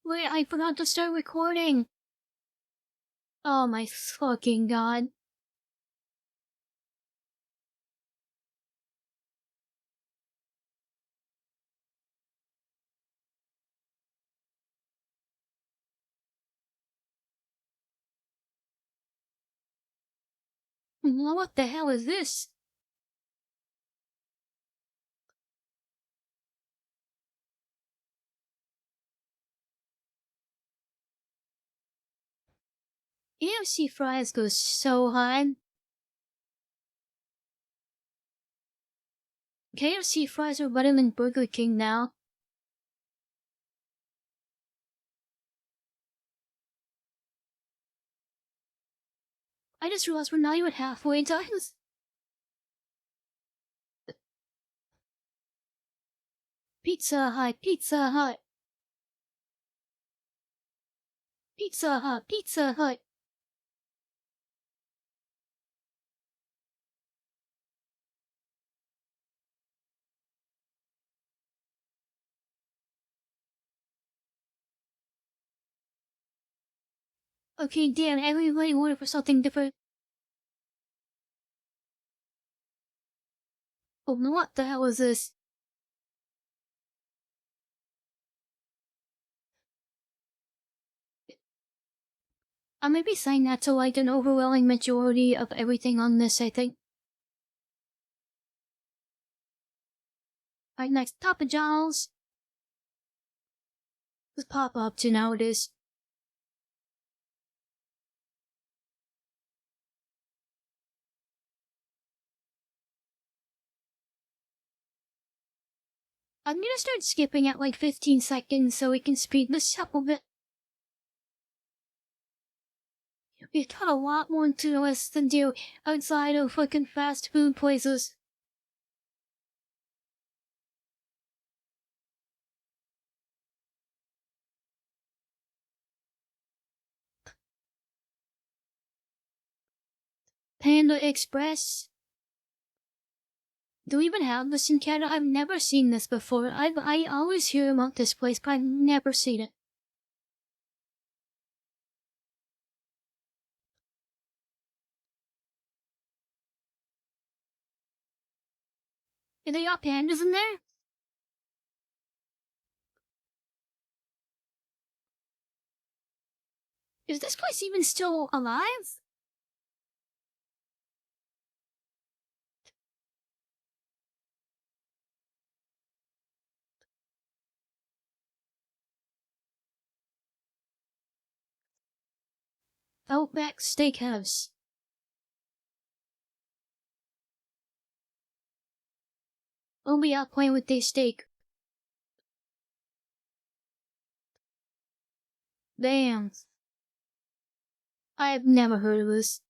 Wait, I forgot to start recording. Oh my fucking god. What the hell is this? AMC fries go so hot. KFC fries are better than Burger King now. I just realized we're not even halfway done. Pizza Hut, Pizza Hut. Pizza Hut, Pizza Hut. Okay, damn, everybody ordered for something different. Oh, what the hell is this? I may be saying that to like an overwhelming majority of everything on this, I think. Alright, next, Papa John's. What's Papa up to nowadays? I'm gonna start skipping at like 15 seconds so we can speed this up a bit. We've got a lot more to us than do outside of fucking fast food places. Panda Express. Do we even have this in Canada? I've never seen this before. I always hear about this place, but I've never seen it. Are they got pandas in there? Is this place even still alive? Outback Steakhouse. I'll be out playing with this steak. Damn. I've never heard of this.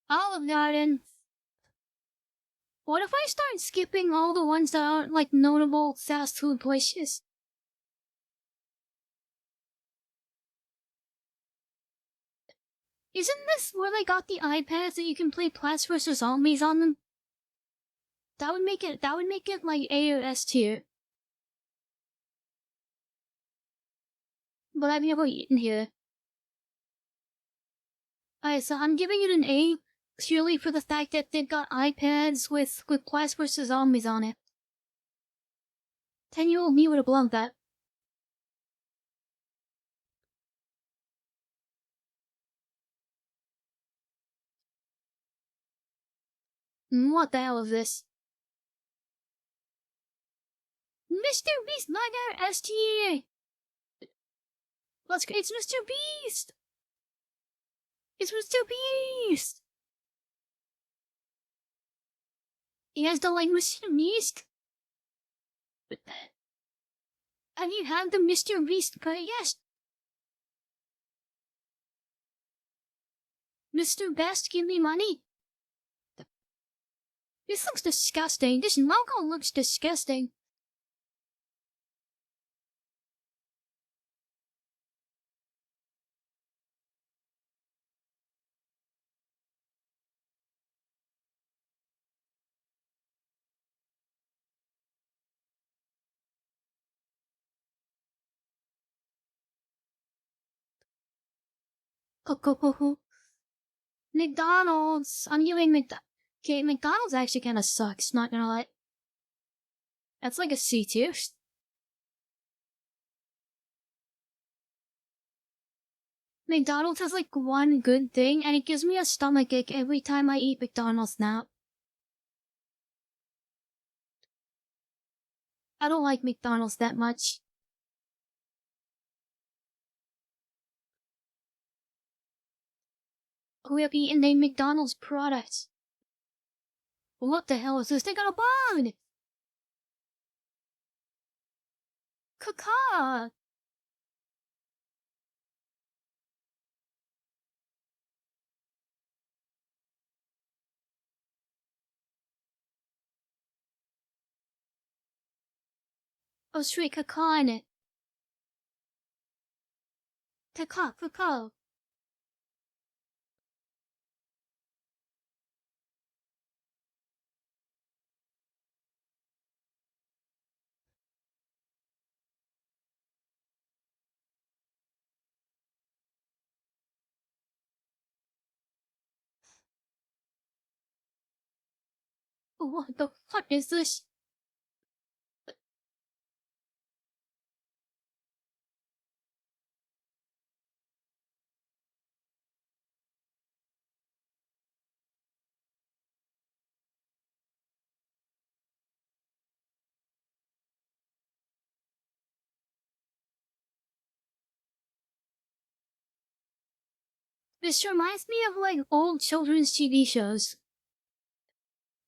Olive Garden. What if I start skipping all the ones that aren't like notable fast food places? Isn't this where they got the iPads that you can play Plants vs Zombies on them? That would make it like A or S tier. But I've never eaten here. Alright, so I'm giving it an A purely for the fact that they've got iPads with Plants vs Zombies on it. 10-year-old me would have loved that. What the hell is this? Mr. Beast Nightmare STA! Let's go, it's Mr. Beast! It's Mr. Beast! He has the like Mr. Beast? Have you had the Mr. Beast? Yes! Mr. Best, give me money! This looks disgusting. This logo looks disgusting. McDonald's. I'm giving Okay, McDonald's actually kind of sucks. Not gonna lie. That's like a C tier. McDonald's has like one good thing, and it gives me a stomachache every time I eat McDonald's now. I don't like McDonald's that much. We have eaten a McDonald's product. What the hell is this? They got a bone! Caca! Oh, sweet caca in it. Caca. What the fuck is this? This reminds me of like old children's TV shows.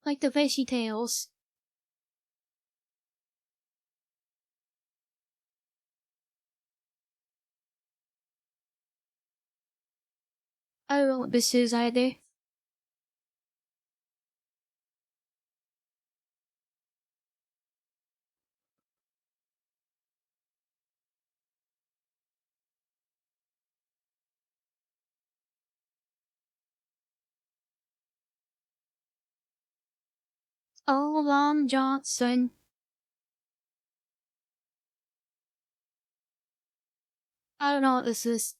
Like the Veggie Tales. I don't know what this is either. Oh, Long Johnson. I don't know what this is.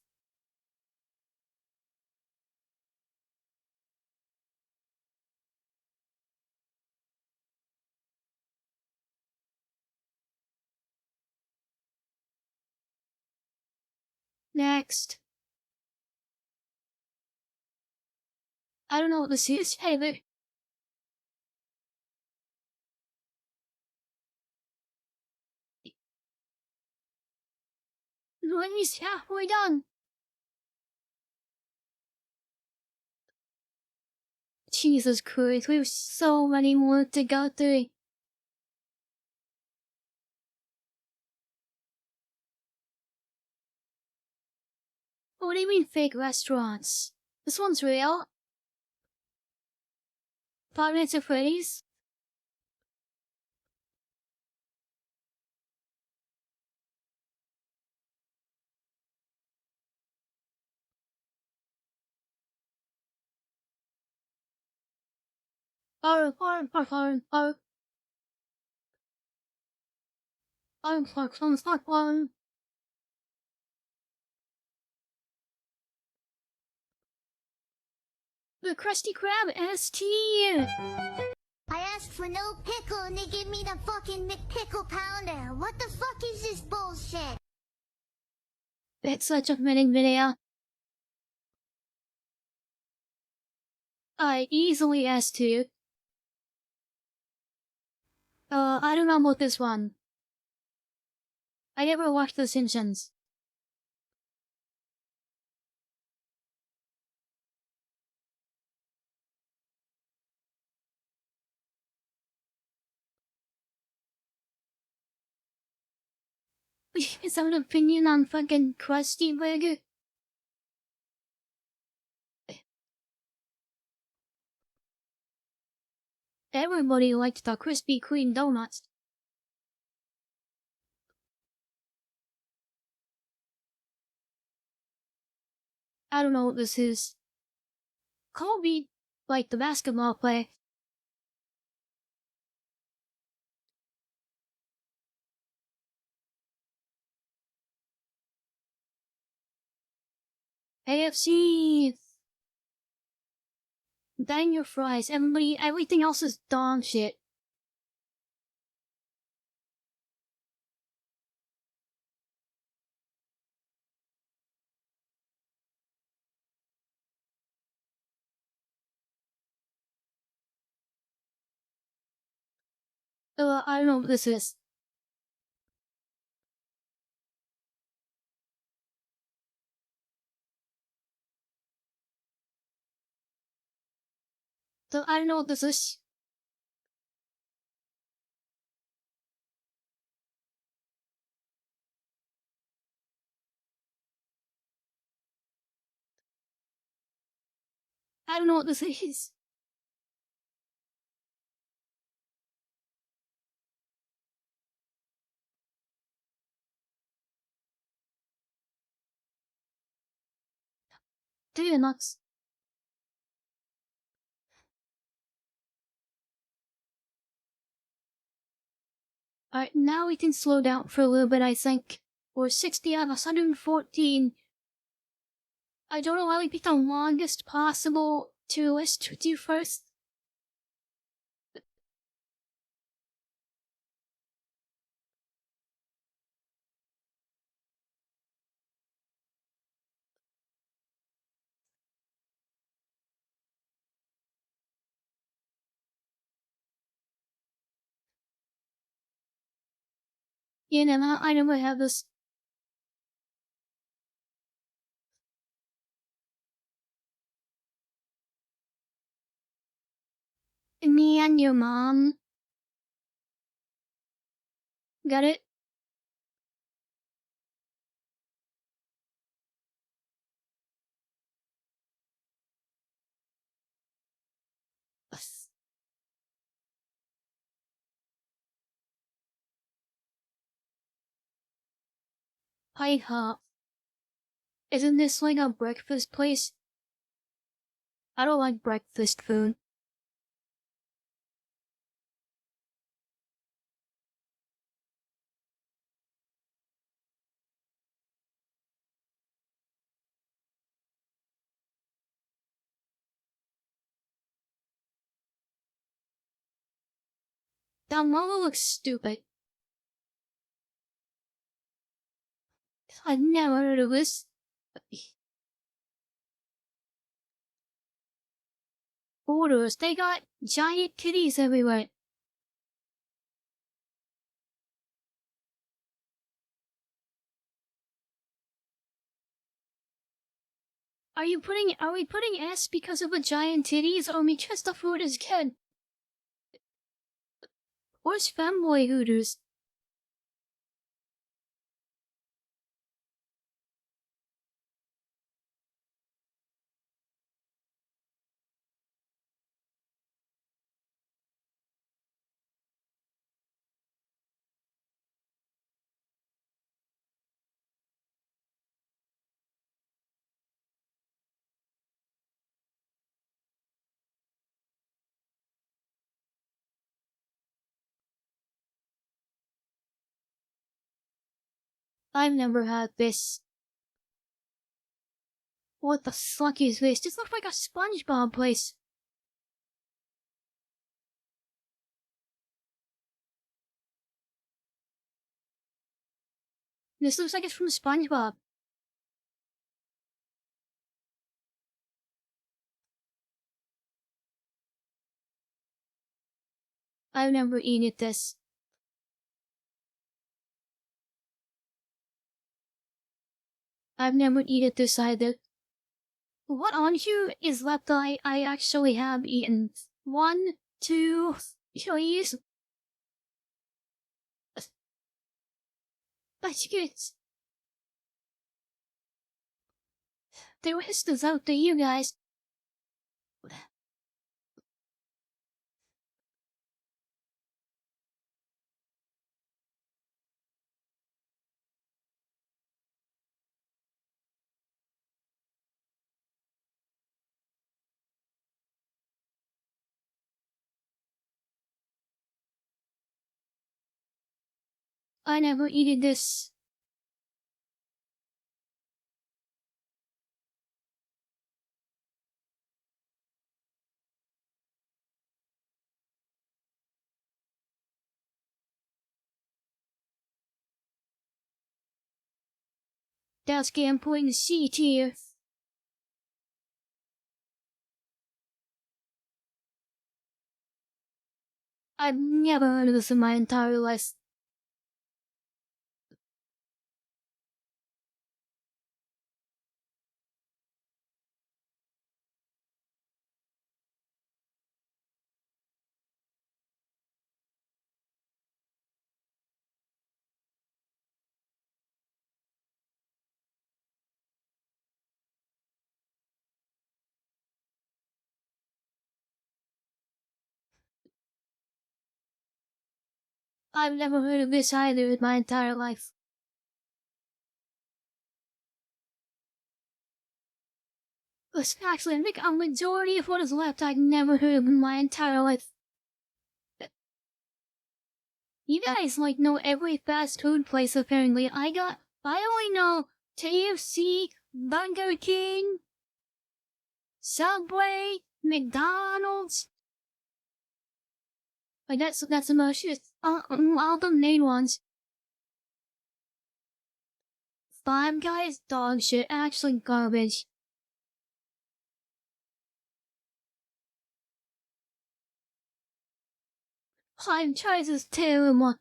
Next. I don't know what this is either. When he's halfway done. Jesus Christ, we have so many more to go through. What do you mean fake restaurants? This one's real. Five Nights at Freddy's? Oh. The Krusty Krab ST! I asked for no pickle and they gave me the fucking McPickle Pounder. What the fuck is this bullshit? It's such a minute video. I easily S2. I don't know about this one. I never watched The Simpsons. Is that an opinion on fucking Krusty Burger? Everybody liked the Krispy Kreme donuts. I don't know what this is. Kobe, like the basketball player. AFC. Dang your fries. Everything else is dog shit. I don't know what this is. I don't know what this is. I don't know what this is. Do you nuts? Alright, now we can slow down for a little bit, I think. We're 60 out of 114. I don't know why we picked the longest possible to list to do first. You know, I never have this. Me and your mom. Got it? Hi, isn't this like a breakfast place? I don't like breakfast food. That mama looks stupid. I've never heard of this. Orders, they got giant kitties everywhere. Are we putting S because of the giant titties, or because the food is good? Where's Femboy Hooters? I've never had this. What the fuck is this? This looks like a SpongeBob place. This looks like it's from SpongeBob. I've never eaten this. I've never eaten this either. What on you is left I actually have eaten? 1, 2, please. That's good. The rest is out to you guys. I never eaten this. That's gambling C tier. I've never heard of this in my entire life. I've never heard of this either in my entire life. Actually, I think a majority of what is left I've never heard of in my entire life. You guys like know every fast food place apparently. I only know KFC, Burger King, Subway, McDonald's. Like that's the most all the main ones. Five Guys dog shit, actually garbage. Five Guys is terrible.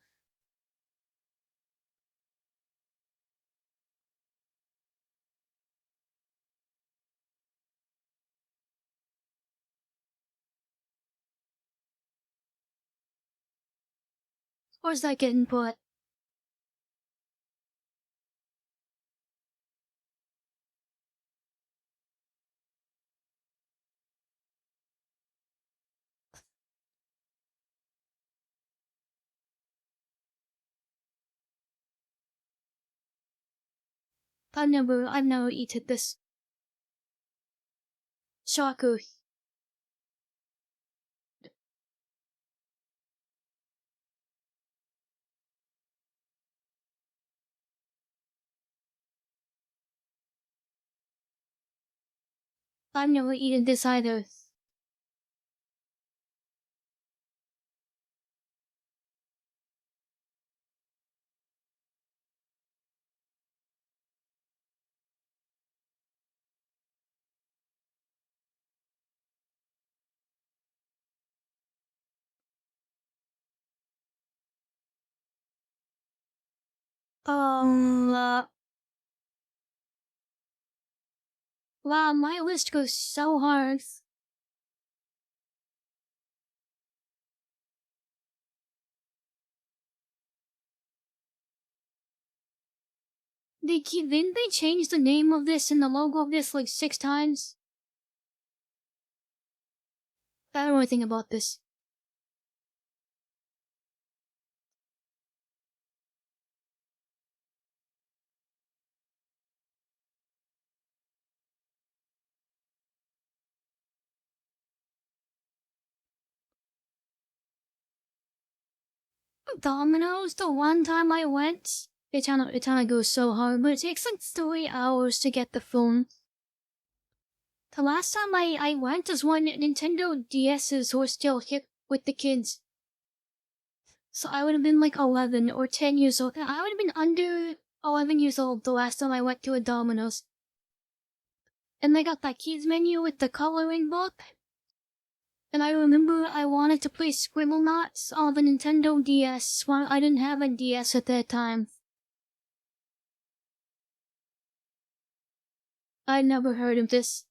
Where's that getting put? I've never eaten this. Shocker. I've never eaten this either. Uh, wow, my list goes so hard. Didn't they change the name of this and the logo of this like 6 times? I don't know anything about this. Domino's, the one time I went, it kinda goes so hard, but it takes like 3 hours to get the phone. The last time I went is when Nintendo DS's were still hit with the kids. So I would have been like 11 or 10 years old. I would have been under 11 years old the last time I went to a Domino's. And they got that kids menu with the coloring book. And I remember I wanted to play Scribblenauts on the Nintendo DS. Well, I didn't have a DS at that time. I'd never heard of this.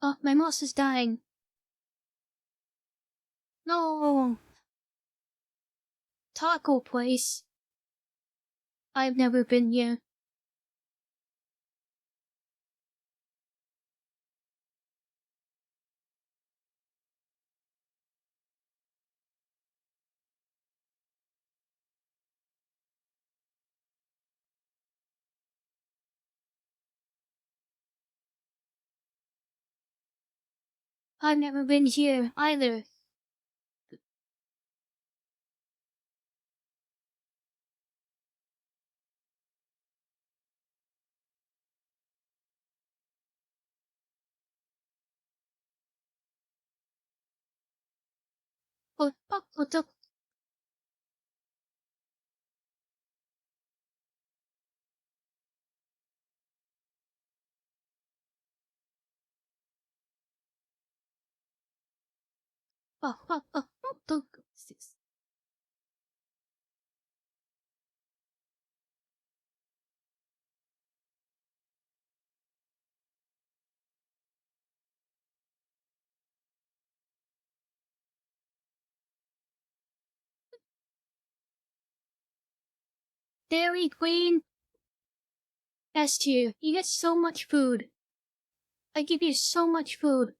Oh, my mouse is dying. No! Taco place. I've never been here. I've never been here either. What the? What the? Dairy Queen. S tier. You get so much food. I give you so much food.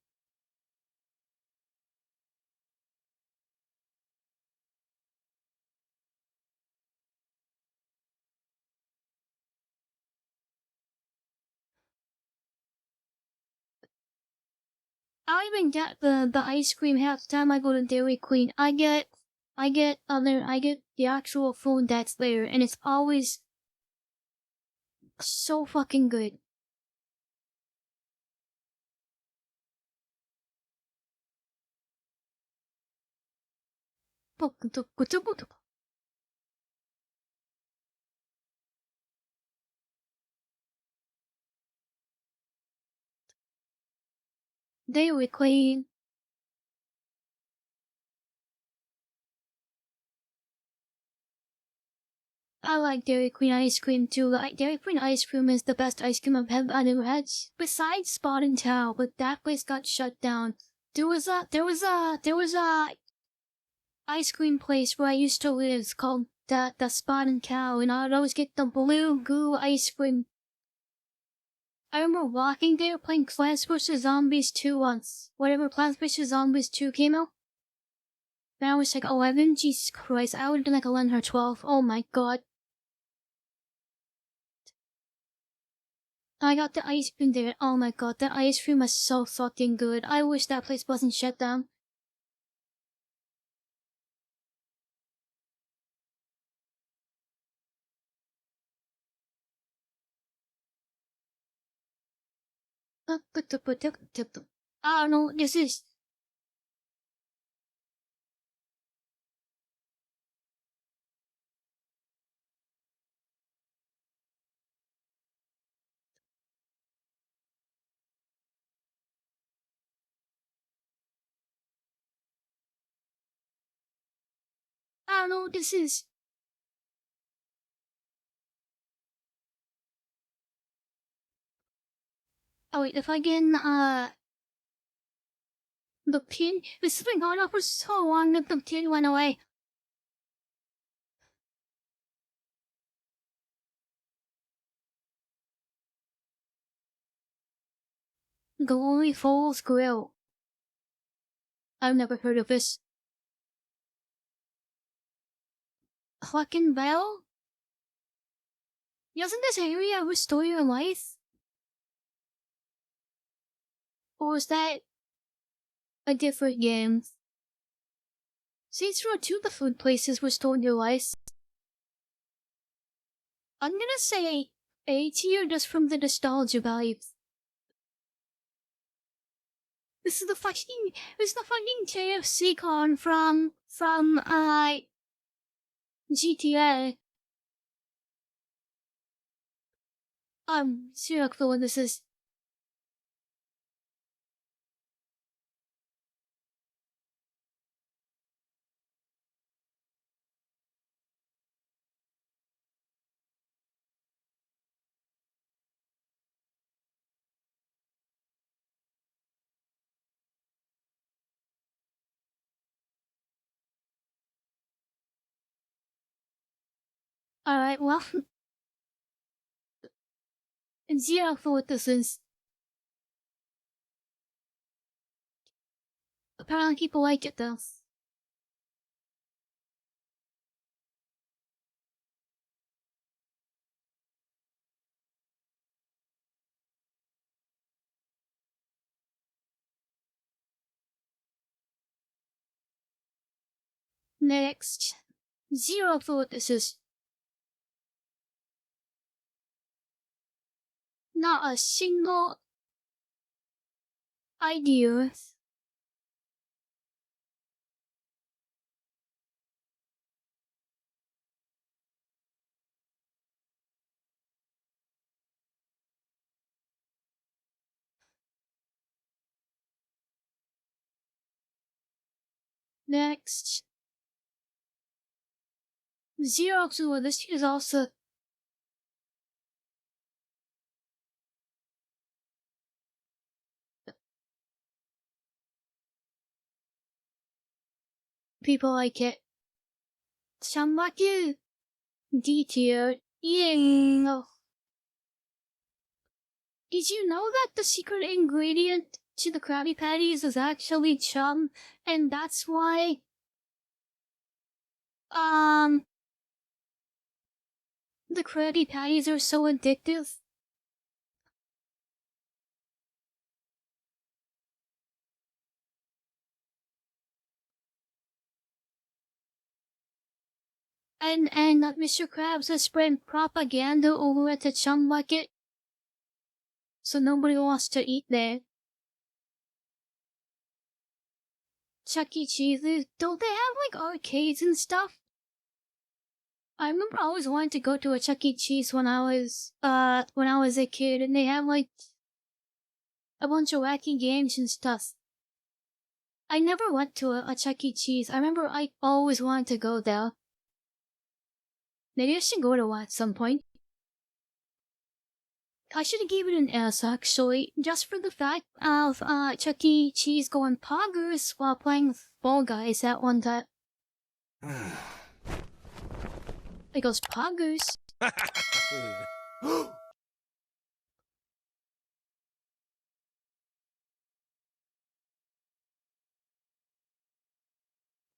I even get the ice cream half the time I go to Dairy Queen. I get the actual food that's there, and it's always so fucking good. Dairy Queen. I like Dairy Queen ice cream too. Like Dairy Queen ice cream is the best ice cream I've ever had. Besides Spot and Towel, but that place got shut down. There was a ice cream place where I used to live. It's called the Spot and Cow, and I'd always get the blue goo ice cream. I remember walking there playing Plants vs. Zombies 2 once. Whatever Plants vs. Zombies 2 came out. And I was like 11, Jesus Christ, I would have been like 11 or 12. Oh my god. I got the ice cream there. Oh my god, the ice cream was so fucking good. I wish that place wasn't shut down. I don't know, this is... I don't know, this is... Oh wait, if I can, the pin... This has been going on for so long that the pin went away. Glory Falls Grill. I've never heard of this. Fucking Bell? Doesn't this area restore your life? Or is that a different game? Saints Row 2, the food places restore your life. I'm gonna say A tier just from the nostalgia vibes. This is the fucking KFC con from GTA. I'm serious what this is. Alright, well, and zero for what this is. Apparently people like it though. Next. Zero thought this is not a single idea. Next. Zero thought this is also people like it. Sambaku. D tier. Eating. Did you know that the secret ingredient to the Krabby Patties is actually chum, and that's why, the Krabby Patties are so addictive? And that Mr. Krabs has spread propaganda over at the Chum Bucket, so nobody wants to eat there. Chuck E. Cheese, don't they have like arcades and stuff? I remember I always wanted to go to a Chuck E. Cheese when I was a kid, and they have like a bunch of wacky games and stuff. I never went to a Chuck E. Cheese. I remember I always wanted to go there. Maybe I should go to one at some point. I should have given it an S actually, just for the fact of Chuck E. Cheese going poggers while playing Fall Guys at one time. It goes poggers.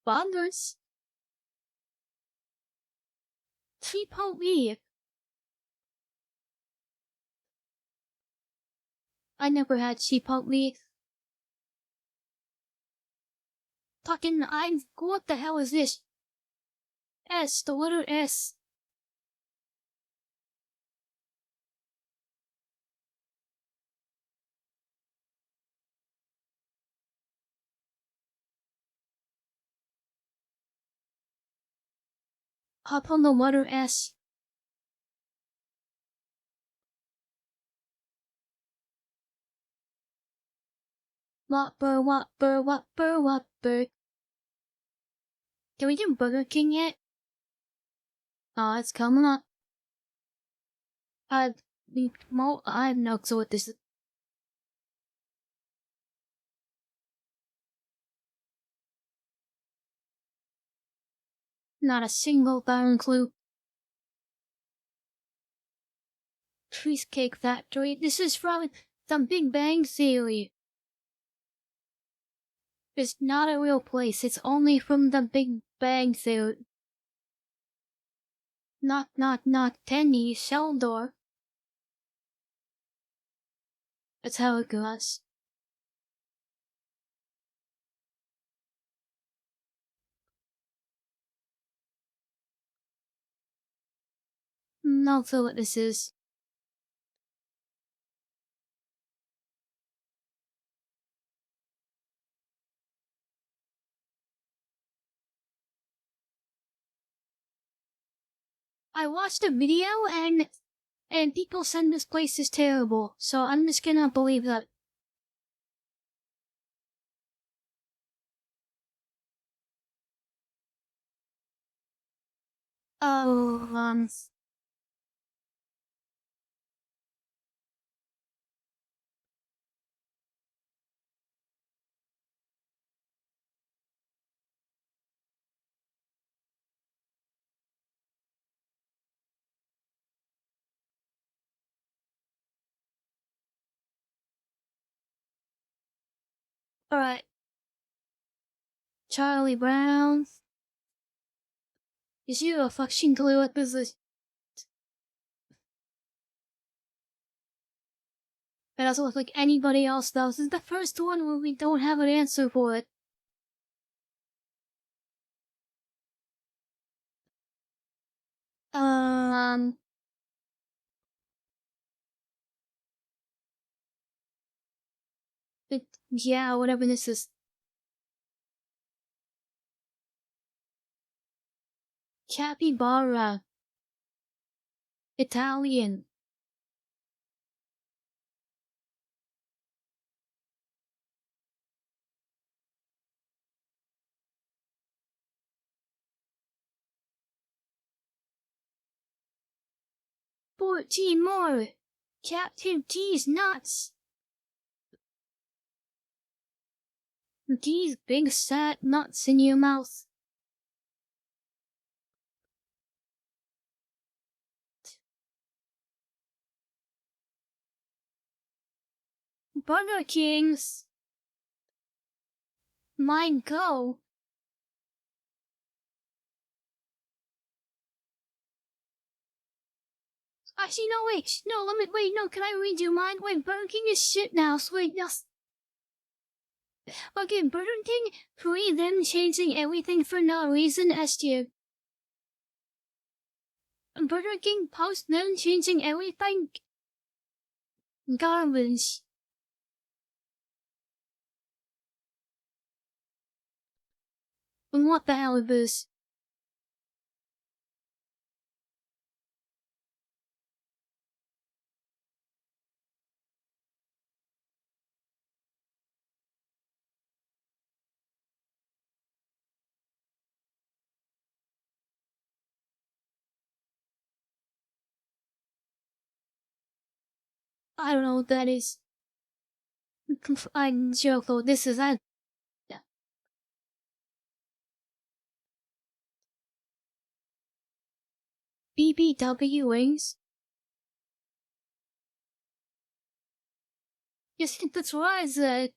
Poggers. Cheapo leaf. I never had cheapo leaf. What the hell is this? S, the letter S. Hop on the letter S. Whopper, Whopper, Whopper, Whopper. Can we do Burger King yet? Oh, it's coming up. I have no clue what this is. Not a single darn clue. Cheesecake Factory. This is from the Big Bang Theory. It's not a real place. It's only from the Big Bang Theory. Knock, knock, knock. Tenny, Sheldor. That's how it goes. No clue what this is. I watched a video and people said this place is terrible, so I'm just gonna believe that. Oh, alright. Charlie Brown. Is you a fucking clue what this is? It doesn't look like anybody else though. This is the first one where we don't have an answer for it. yeah, whatever this is. Capybara. Italian. $14 more. Captain T's nuts. These big fat nuts in your mouth. Burger Kings. Mine go. Actually, no, wait. No, wait, no, can I read you mine? Wait, Burger King is shit now, so wait, yes. Okay, Burger King, free them changing everything for no reason as you. Burger King post them changing everything. Garbage. And what the hell is this? I don't know what that is. I'm sure though this is that. BBW wings? Yes, that's what I said.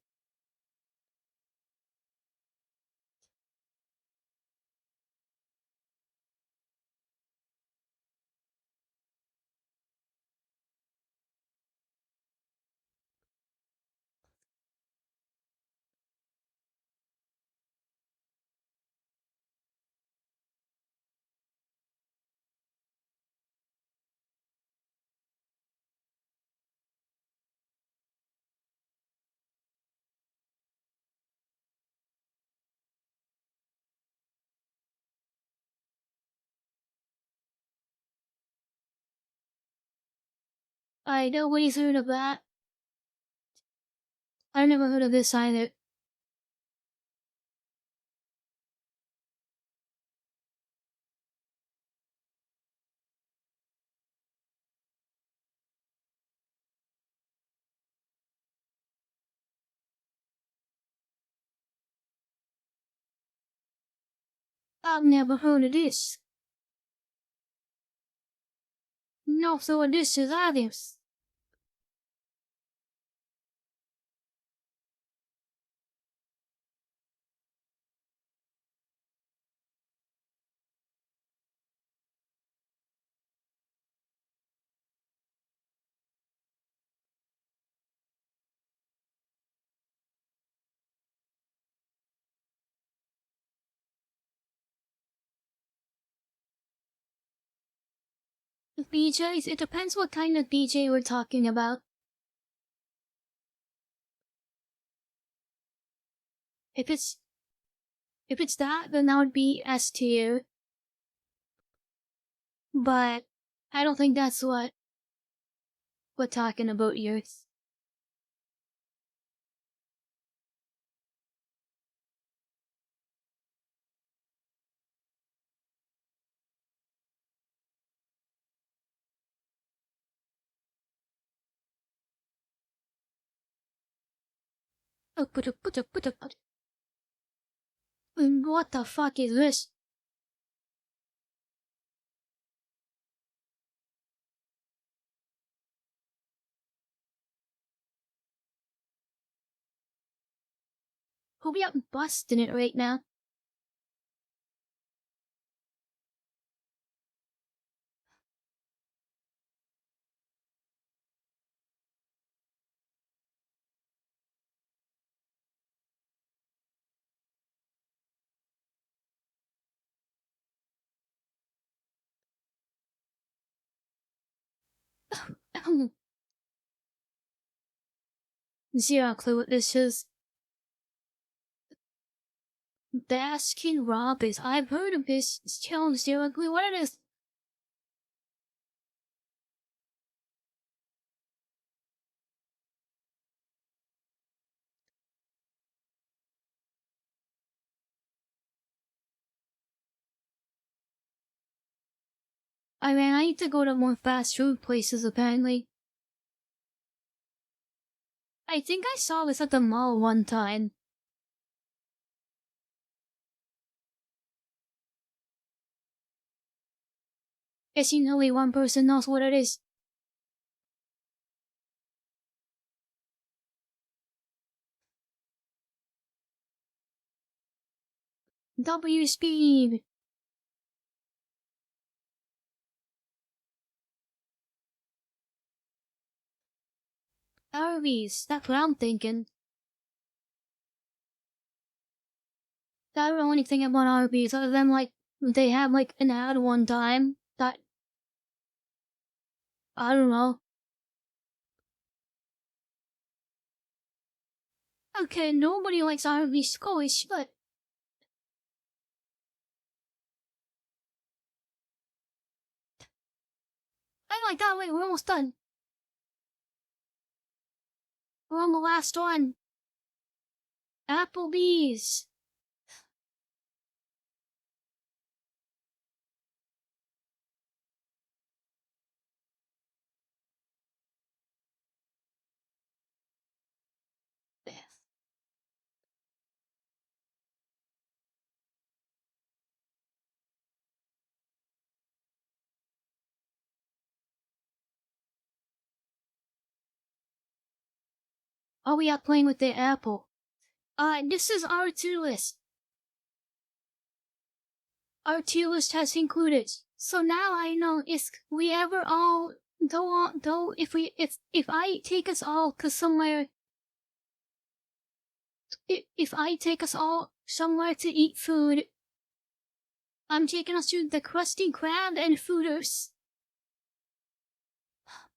I nobody's heard of that. I never heard of this either. I've never heard of this. No, so this is others. DJs, it depends what kind of DJ we're talking about. If it's that, then that would be S tier. But I don't think that's what we're talking about here. What the fuck is this? Who be out busting it right now? Zero clue what this is. Baskin Robbins. I've heard of this. Challenge zero clue what it is. I mean, I need to go to more fast food places apparently. I think I saw this at the mall one time. Guessing only one person knows what it is. W speed. Arby's, that's what I'm thinking. That's the only thing about Arby's, other than like they have like an ad one time that I don't know. Okay, nobody likes Arby's squash, but I like that. Wait, we're almost done. We're on the last one. Applebee's. Oh, we are playing with the apple. This is our tier list. Our tier list has included. So now I know if we ever all if I take us all to somewhere, if I take us all somewhere to eat food, I'm taking us to the Krusty Krab and Fooders.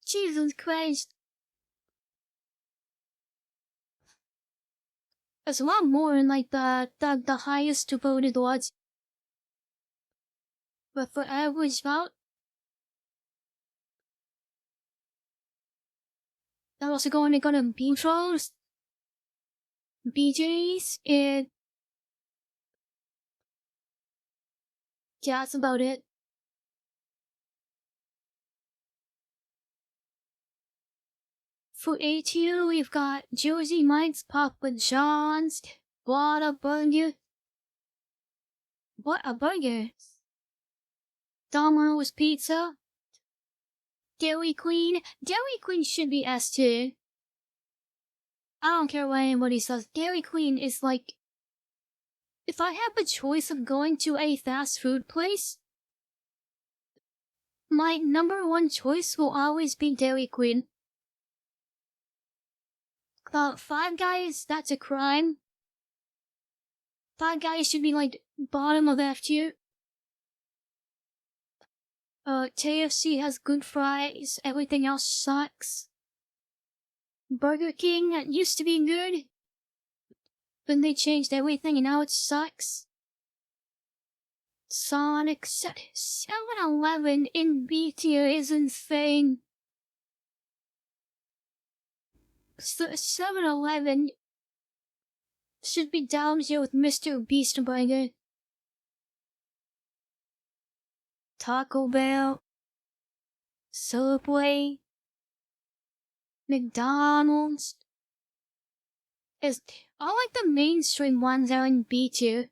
Jesus Christ. There's a lot more in like the highest voted ones. But for average vote, they're also going to go to Beach Rolls, BJ's, and yeah, that's about it. For A2, we've got Jersey Mike's, Papa John's, Whataburger. What a burger! Domino's Pizza, Dairy Queen. Dairy Queen should be S tier. I don't care what anybody says. Dairy Queen is like, if I have a choice of going to a fast food place, my number one choice will always be Dairy Queen. Five Guys, that's a crime. Five Guys should be like bottom of F tier. KFC has good fries, everything else sucks. Burger King used to be good, but they changed everything and now it sucks. Sonic 7-Eleven in B tier is insane. 7-Eleven should be down here with Mr. Beast Burger. Taco Bell, Subway, McDonald's. Is all like the mainstream ones are in B tier.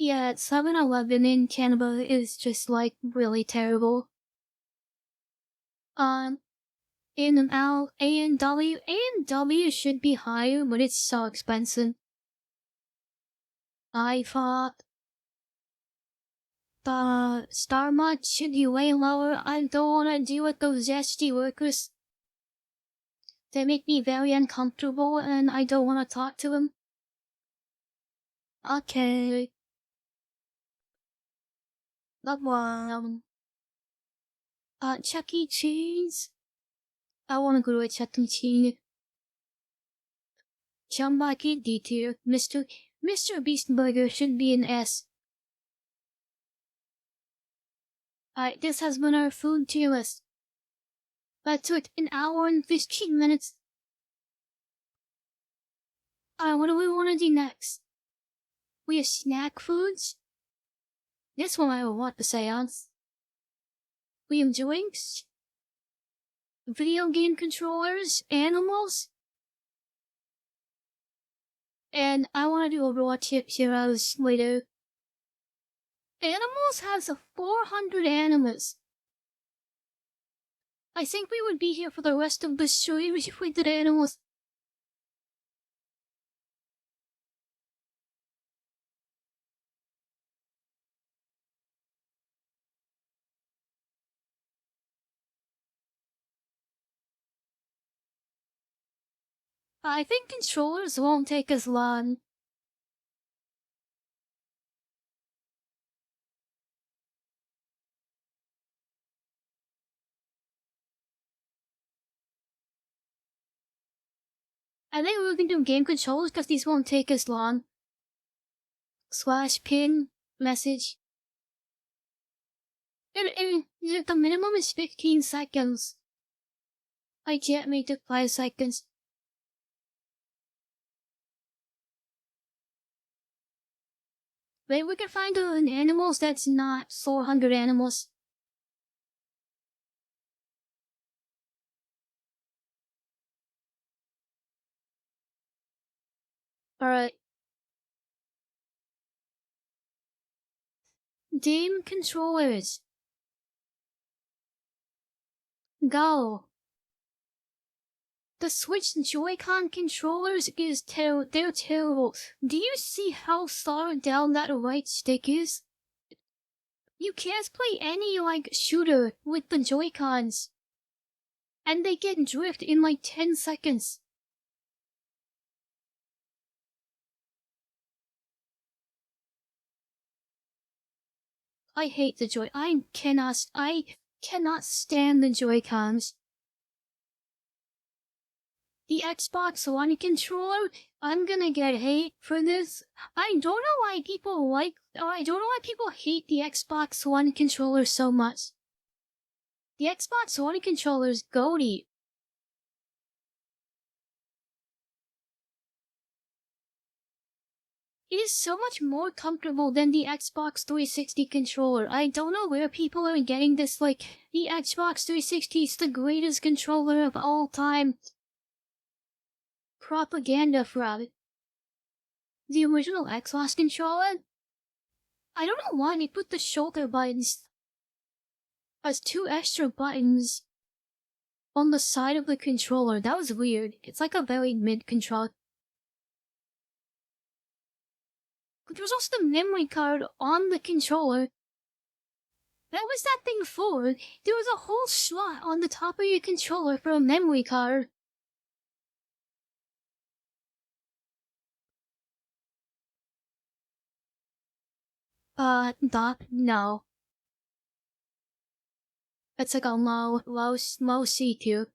Yeah, 7-Eleven in Canada is just like really terrible. In-N-Out, A&W. A&W should be higher, but it's so expensive. I thought the Star Mart should be way lower. I don't wanna deal with those zesty workers. They make me very uncomfortable and I don't want to talk to them. Okay. That one. Chuck E. Cheese? I want to go to a Chuck E. Cheese. Chambaki D tier. Mr. Beast Burger should be an S. This has been our food tier list. That took an hour and 15 minutes. What do we want to do next? We have snack foods. This one I will want to seance. We have drinks. Video game controllers. Animals. And I want to do a raw tip heroes later. Animals has 400 animals. I think we would be here for the rest of the series if we did animals. I think controllers won't take as long. I think we're going to do game controllers because these won't take as long. /pin message. The minimum is 15 seconds. I can't make it 5 seconds. Maybe we can find an animals that's not 400 animals. Alright. Game controllers. Go. The Switch Joy-Con controllers they're terrible. Do you see how far down that right stick is? You can't play any, shooter with the Joy-Cons. And they get drift in 10 seconds. I hate the I cannot stand the Joy-Cons. The Xbox One controller, I'm gonna get hate for this. I don't know why people hate the Xbox One controller so much. The Xbox One controller is goaty. It is so much more comfortable than the Xbox 360 controller. I don't know where people are getting this, the Xbox 360 is the greatest controller of all time. Propaganda from it. The original Xbox controller? I don't know why they put the shoulder buttons as 2 extra buttons on the side of the controller. That was weird. It's like a very mid controller. There was also the memory card on the controller. What was that thing for? There was a whole slot on the top of your controller for a memory card. No. It's like a low C tier.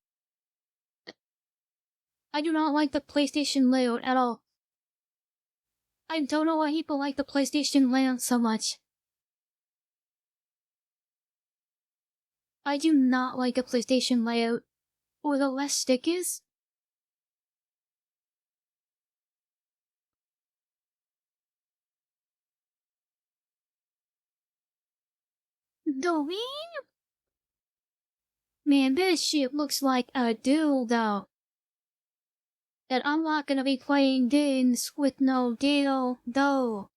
I do not like the PlayStation layout at all. I don't know why people like the PlayStation layout so much. I do not like a PlayStation layout. Or the less stickers. Doreen? Man, this shit looks like a dildo. And I'm not gonna be playing games with no dildo.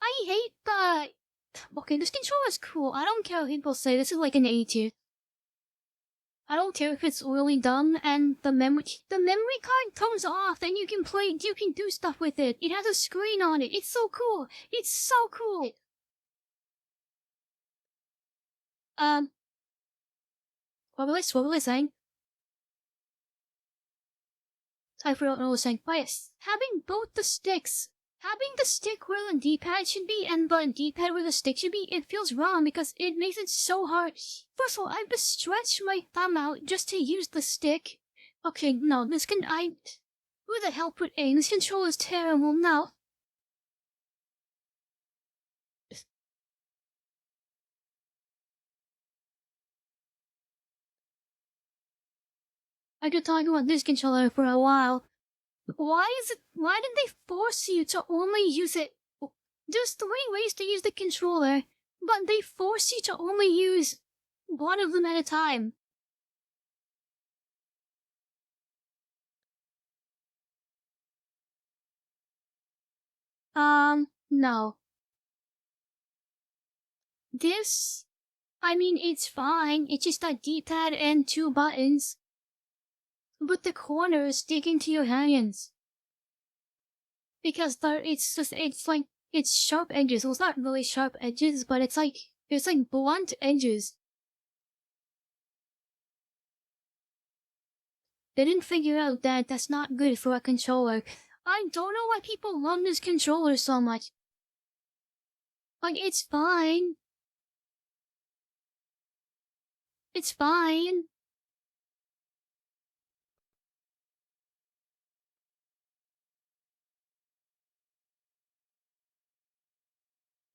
I hate that. Okay, this controller is cool. I don't care what people say. This is like an A tier. I don't care if it's really dumb and the memory card comes off and you can do stuff with it. It has a screen on it. It's so cool. It's so cool. What was I saying? I forgot what I was saying. But yes, having both the sticks, having the stick where the D-pad should be and the D-pad where the stick should be, it feels wrong because it makes it so hard. First of all, I have to stretch my thumb out just to use the stick. Okay, no, who the hell put A? This controller is terrible now. I could talk about this controller for a while. Why did they force you to only use it? There's 3 ways to use the controller, but they force you to only use one of them at a time. No. It's fine. It's just a D-pad and 2 buttons. But the corners stick into your hands. Because it's sharp edges. Well, it's not really sharp edges, but it's like blunt edges. They didn't figure out that that's not good for a controller. I don't know why people love this controller so much. Like, it's fine. It's fine.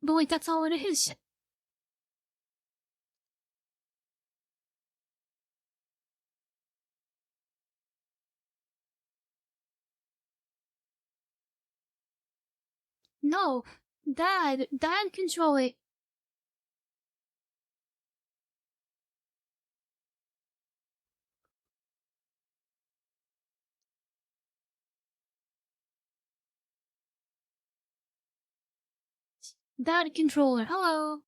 But like, that's all it is. No, Dad control it. Dad controller, hello.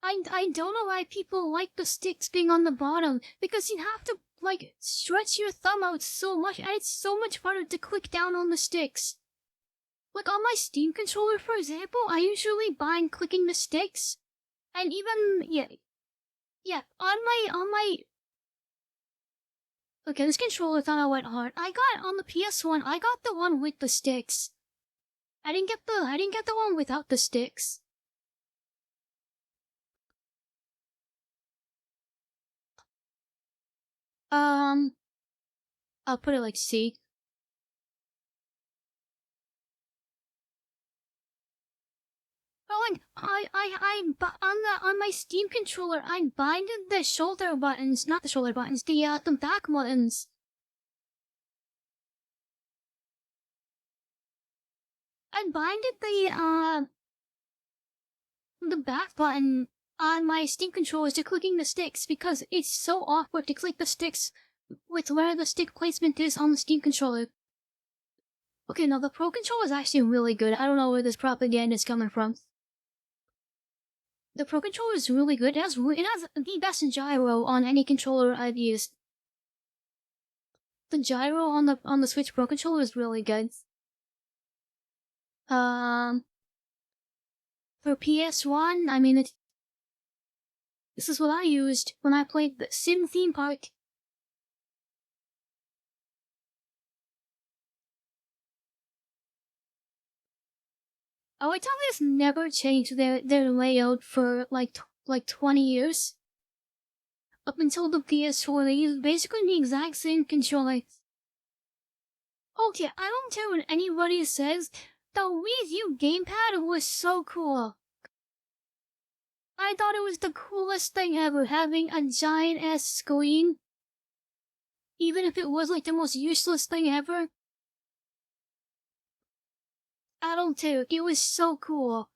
I don't know why people like the sticks being on the bottom, because you have to, like, stretch your thumb out so much, and it's so much harder to click down on the sticks. Like, on my Steam controller, for example, I usually bind clicking the sticks, and even, yeah, on my... Okay, this controller thought I went hard. I got, on the PS1, I got the one with the sticks. I didn't get the one without the sticks. I'll put it like C. Oh, and on my Steam controller, I binded the shoulder buttons, not the shoulder buttons, the back buttons. I binded the back button on my Steam controllers to clicking the sticks because it's so awkward to click the sticks with where the stick placement is on the Steam controller. Okay, now the Pro controller is actually really good. I don't know where this propaganda is coming from. The Pro controller is really good. It has the best gyro on any controller I've used. The gyro on the Switch Pro controller is really good. For PS1, this is what I used when I played the Sim Theme Park. Oh, Italia's never changed their layout for like 20 years. Up until the PS4, they use basically the exact same controller. Okay, I don't care what anybody says, the Wii U gamepad was so cool. I thought it was the coolest thing ever, having a giant ass screen. Even if it was like the most useless thing ever. I don't care, it was so cool.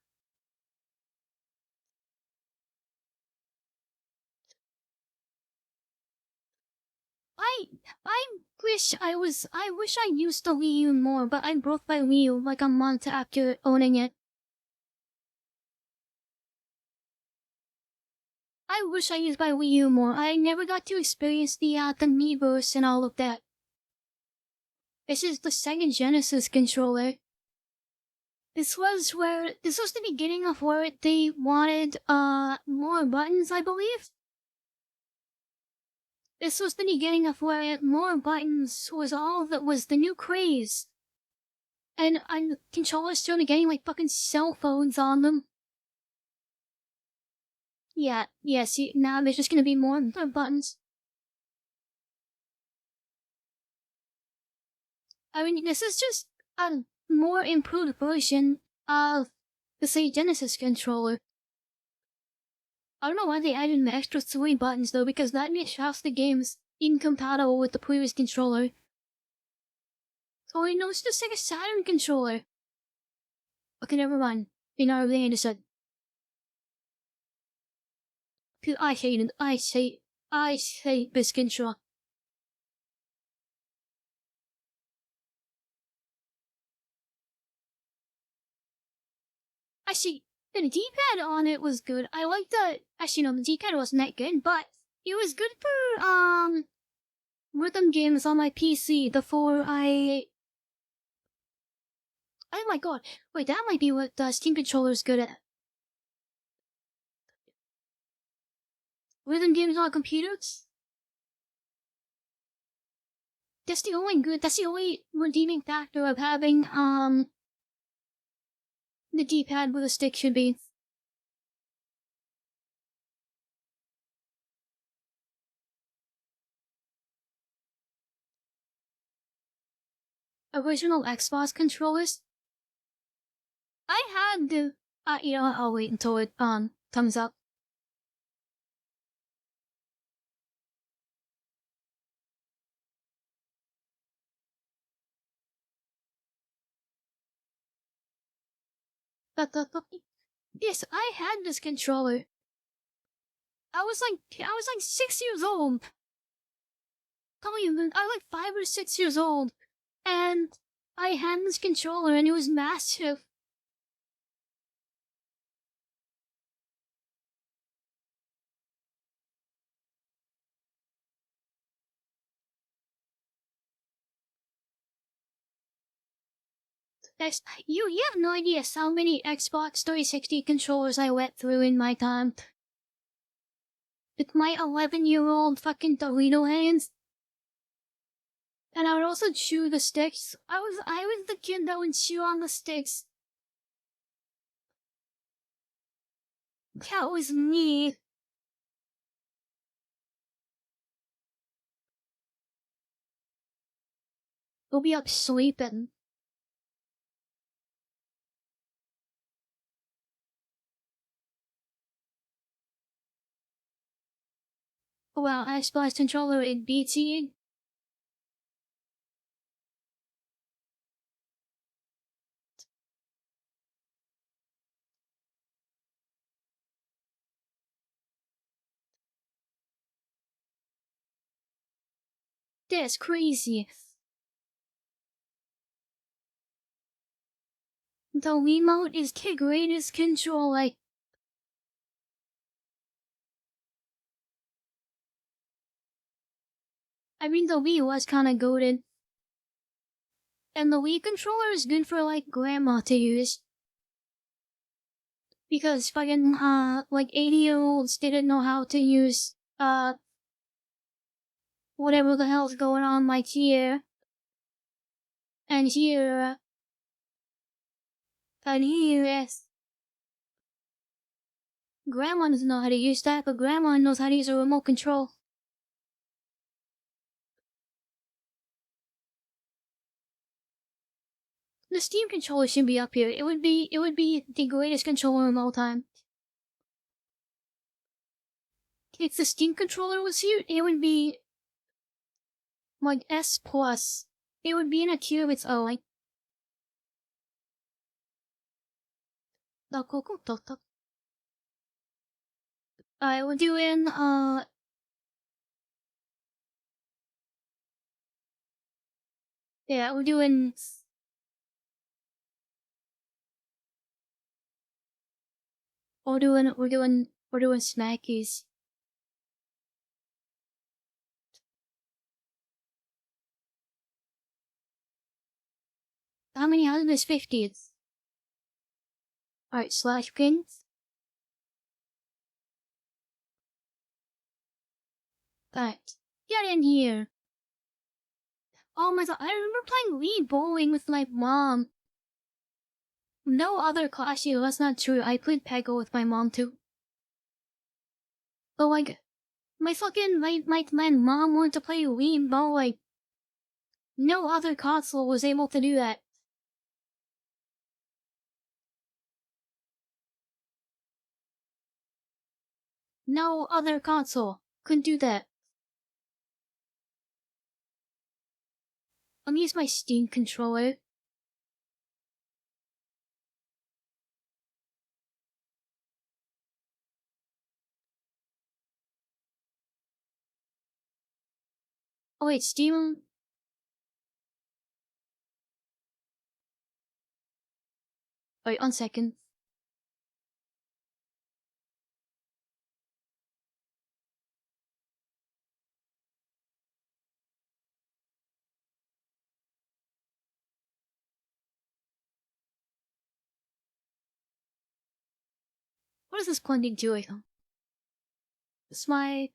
I'm wish I used the Wii U more, but I broke my Wii U like a month after owning it. I wish I used my Wii U more. I never got to experience the Miiverse and all of that. This is the Sega Genesis controller. This was the beginning of where they wanted more buttons, I believe. This was the beginning of where more buttons was all that was the new craze. And controllers started getting like fucking cell phones on them. Yeah, see, now there's just gonna be more buttons. I mean, this is just a more improved version of the Sega Genesis controller. I don't know why they added the extra 3 buttons though, because that makes half the games incompatible with the previous controller. So no, it's just like a Saturn controller. Okay, never mind. You know, they just said. I hate this controller. Actually, the D-pad on it was good. I like the. Actually, no, the D-pad wasn't that good, but it was good for rhythm games on my PC. Oh my god! Wait, that might be what the Steam controller's good at. Rhythm games on computers. That's the only redeeming factor of having the D-pad with a stick should be. Original Xbox controllers. I had the. I'll wait until it comes up. Yes, I had this controller. I was like 6 years old. Can't even. I was like 5 or 6 years old, and I had this controller, and it was massive. You have no idea how many Xbox 360 controllers I went through in my time. With my 11-year-old fucking Dorito hands. And I would also chew the sticks. I was the kid that would chew on the sticks. That was me. We'll be up sleeping. Well, Xbox controller in BT. That's crazy. The remote is the greatest controller. I mean, the Wii was kinda goated. And the Wii controller is good for, like, grandma to use. Because fucking, like, 80-year-olds didn't know how to use, whatever the hell's going on, like, here. And here. And here, yes. Grandma doesn't know how to use that, but Grandma knows how to use a remote control. The Steam controller should be up here. It would be the greatest controller of all time. If the Steam controller was here, it would be like S plus. It would be in a tier of its own. I would do in Yeah, we're doing snackies. How many out of this 50s? Alright, Slashkins. That. Get in here. Oh my god, I remember playing Wii bowling with my mom. No other Clashie, that's not true. I played Peggle with my mom too. But like, my mom wanted to play Wii bowling. No other console was able to do that. No other console couldn't do that. Let me use my Steam controller. Oh wait, Steam. Wait, 1 second. What is this pointing to? It's my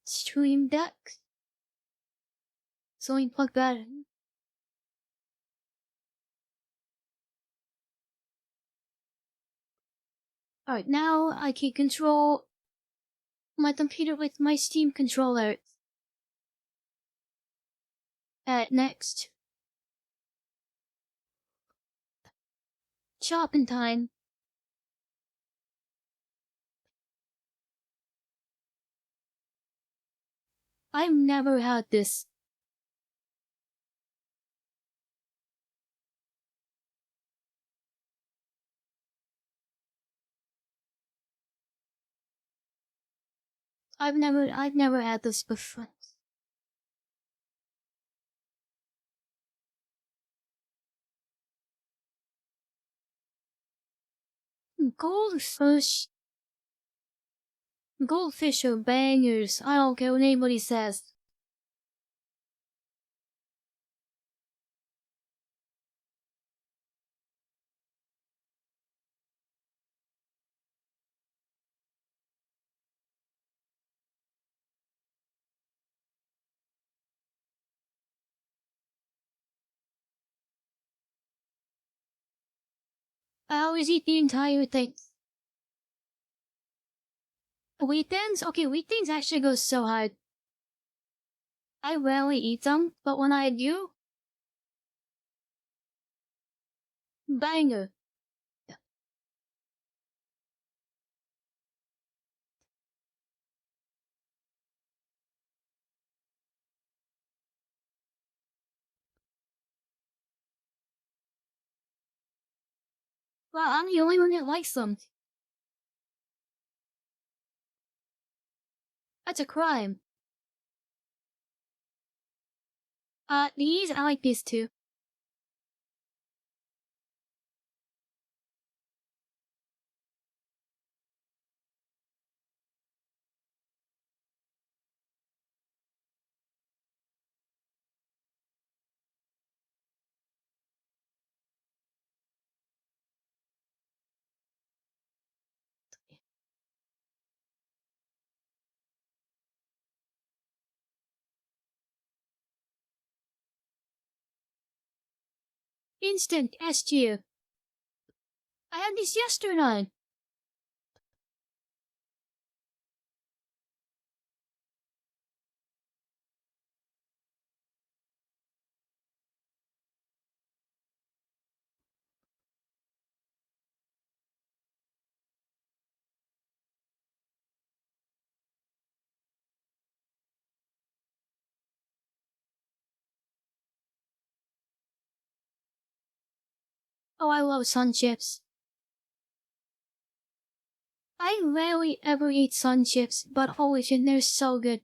Stream Deck. So let me plug that in. Alright, now I can control my computer with my Steam controller. Next. Shopping time. I've never had this. I've never had this before. Goldfish. Goldfish are bangers. I don't care what anybody says. I always eat the entire thing. Wheat thins? Okay, wheat thins actually goes so hard. I rarely eat them, but when I do, banger. Well, I'm the only one that likes them. That's a crime. These, I like these too. Instant S tier. I had this yesterday. Oh, I love sun chips. I rarely ever eat sun chips, but holy shit, they're so good.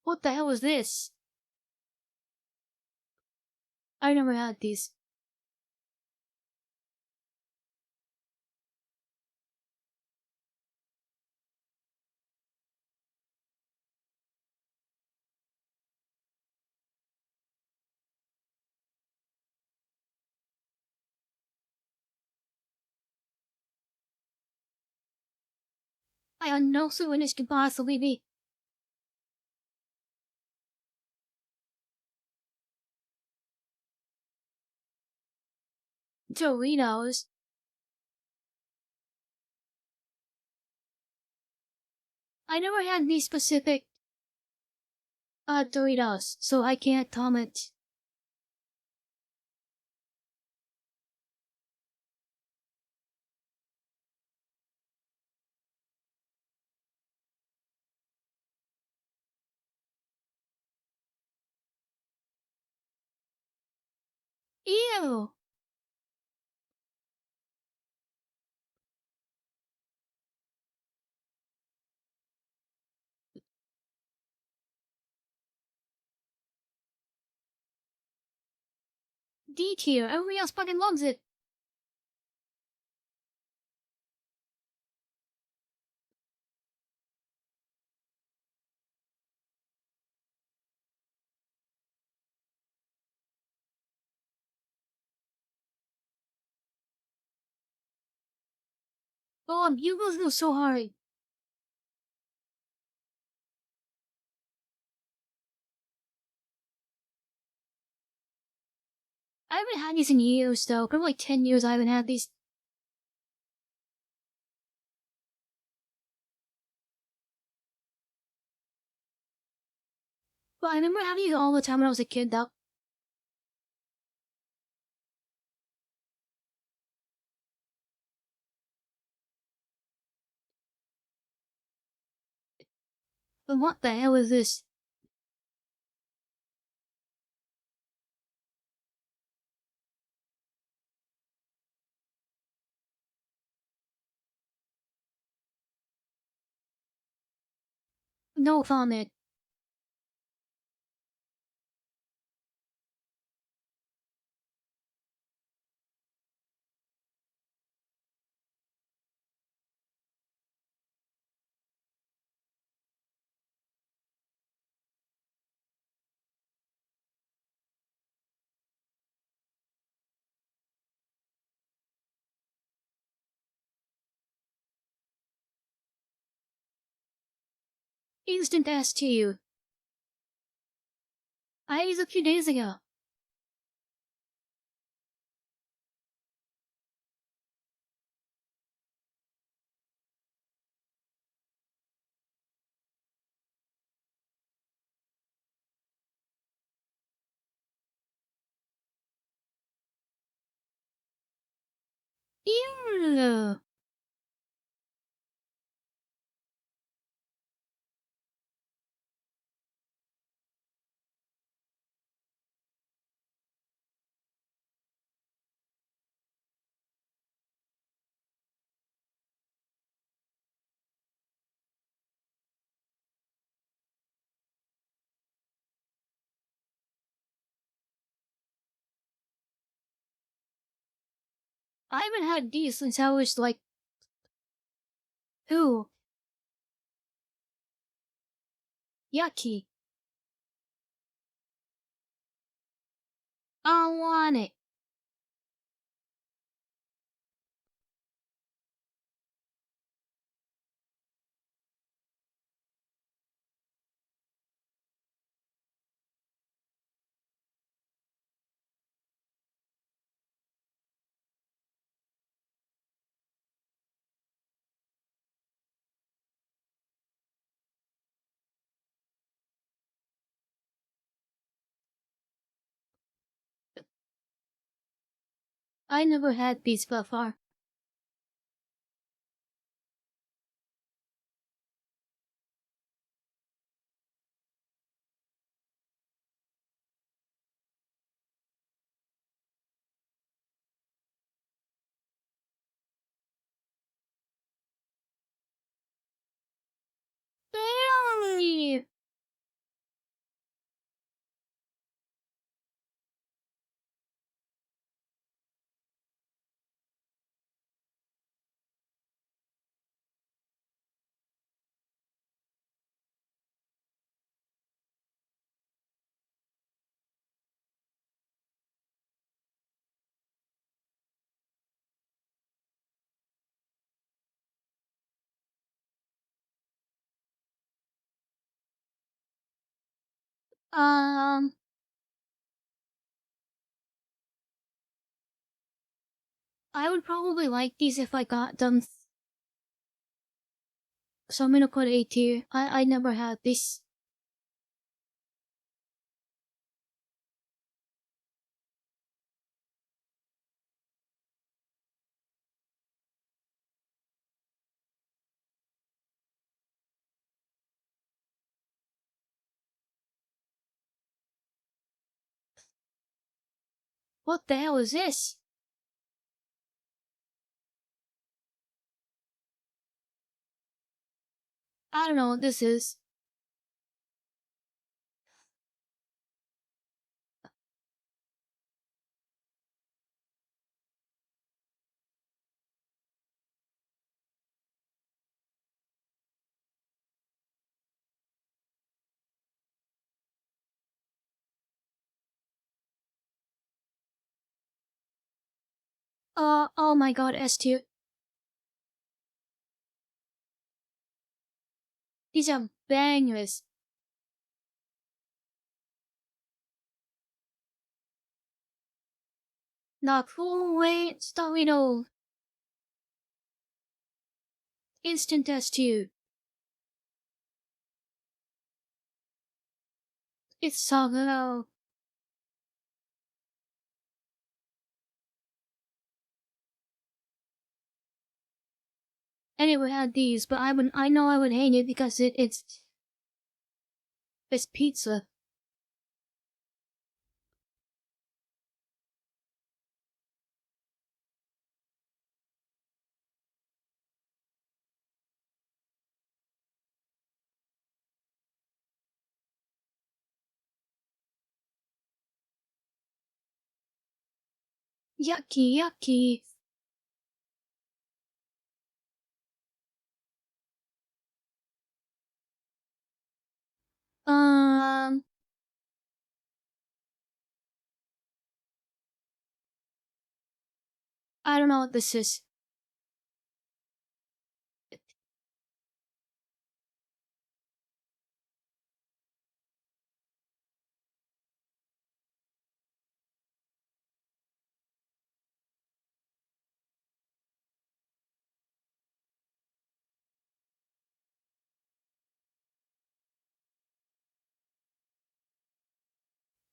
What the hell is this? I never had these. I had no clue when this could possibly be. Doritos. I never had these specific Doritos, so I can't comment. Ew! D tier, everybody else fucking loves it. Oh, you go so hard. I haven't had these in years though, probably like 10 years I haven't had these. But I remember having these all the time when I was a kid though. But what the hell is this? No comment. Instant S to you. I had these a few days ago. Ew! I haven't had these since I was like 2. Yucky. I don't want it. I never had these before. Really? Um, I would probably like these if I got them. So I'm gonna put A tier. I never had this. What the hell is this? I don't know what this is. Oh my god, S tier. These are bangers. Not cool, wait, stop it all. Instant S tier. It's so low. Anyway, I had these, but I know I would hate it because it's pizza. Yucky, yucky. Um, I don't know what this is.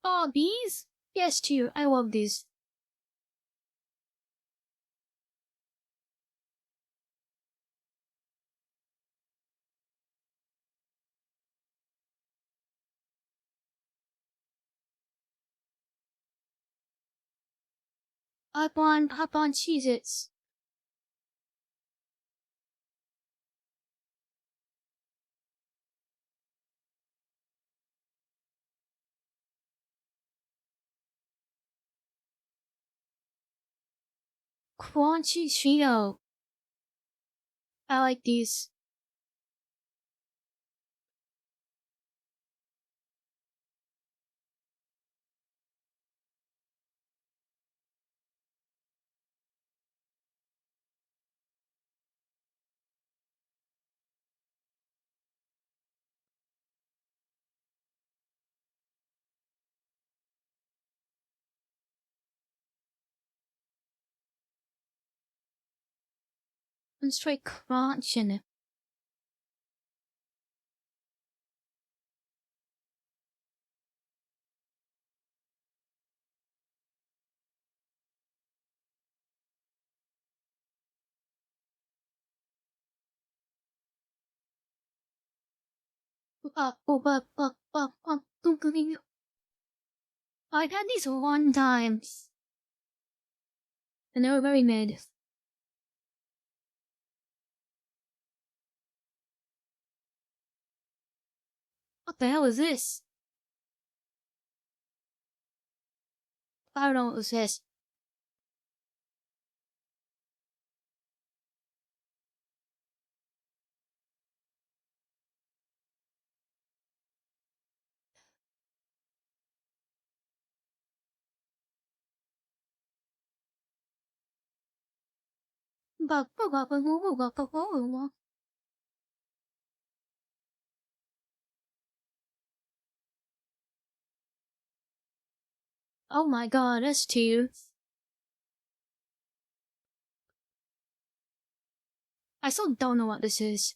Oh, bees? Yes, too. I love these. Hop on Cheez-Its. Crunchy Cheeto. I like these. And straight crunching. I've had these one times, and they were very mid. What the hell is this? I don't know what this is. Oh my god, that's two. I still don't know what this is.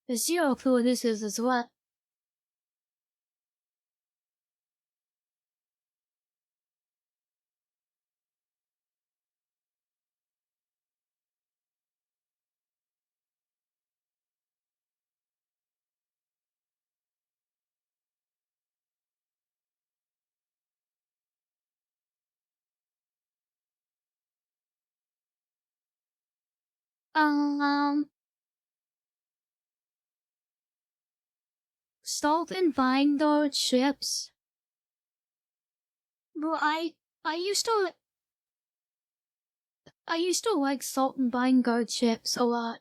There's zero clue what this is as well. Um, Salt and Vineyard chips. Well, I used to like Salt and Vineyard chips a lot,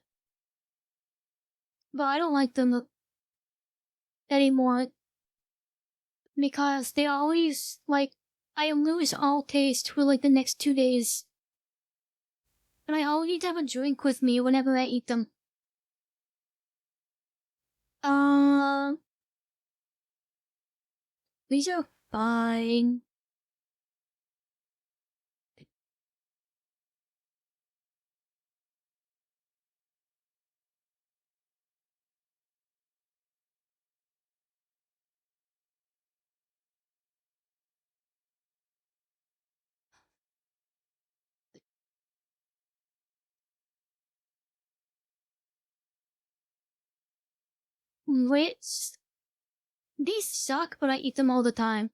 but I don't like them anymore because they always I lose all taste for like the next 2 days, and I always need to have a drink with me whenever I eat them. Um, these are fine. Ritz. These suck, but I eat them all the time.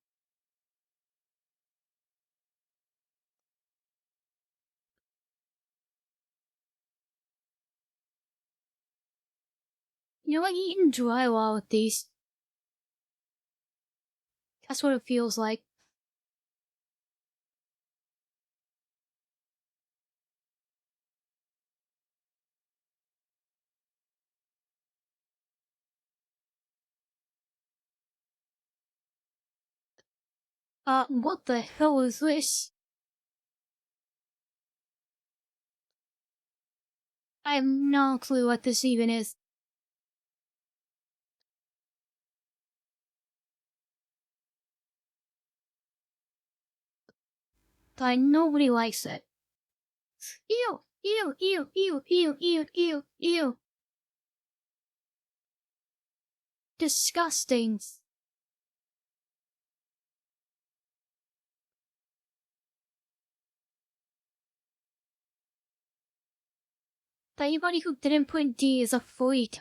You know, like eating drywall with these. That's what it feels like. What the hell is this? I have no clue what this even is. But nobody likes it. Ew, ew, ew, ew, ew, ew, ew, ew. Disgusting. Anybody who didn't put D is a freak.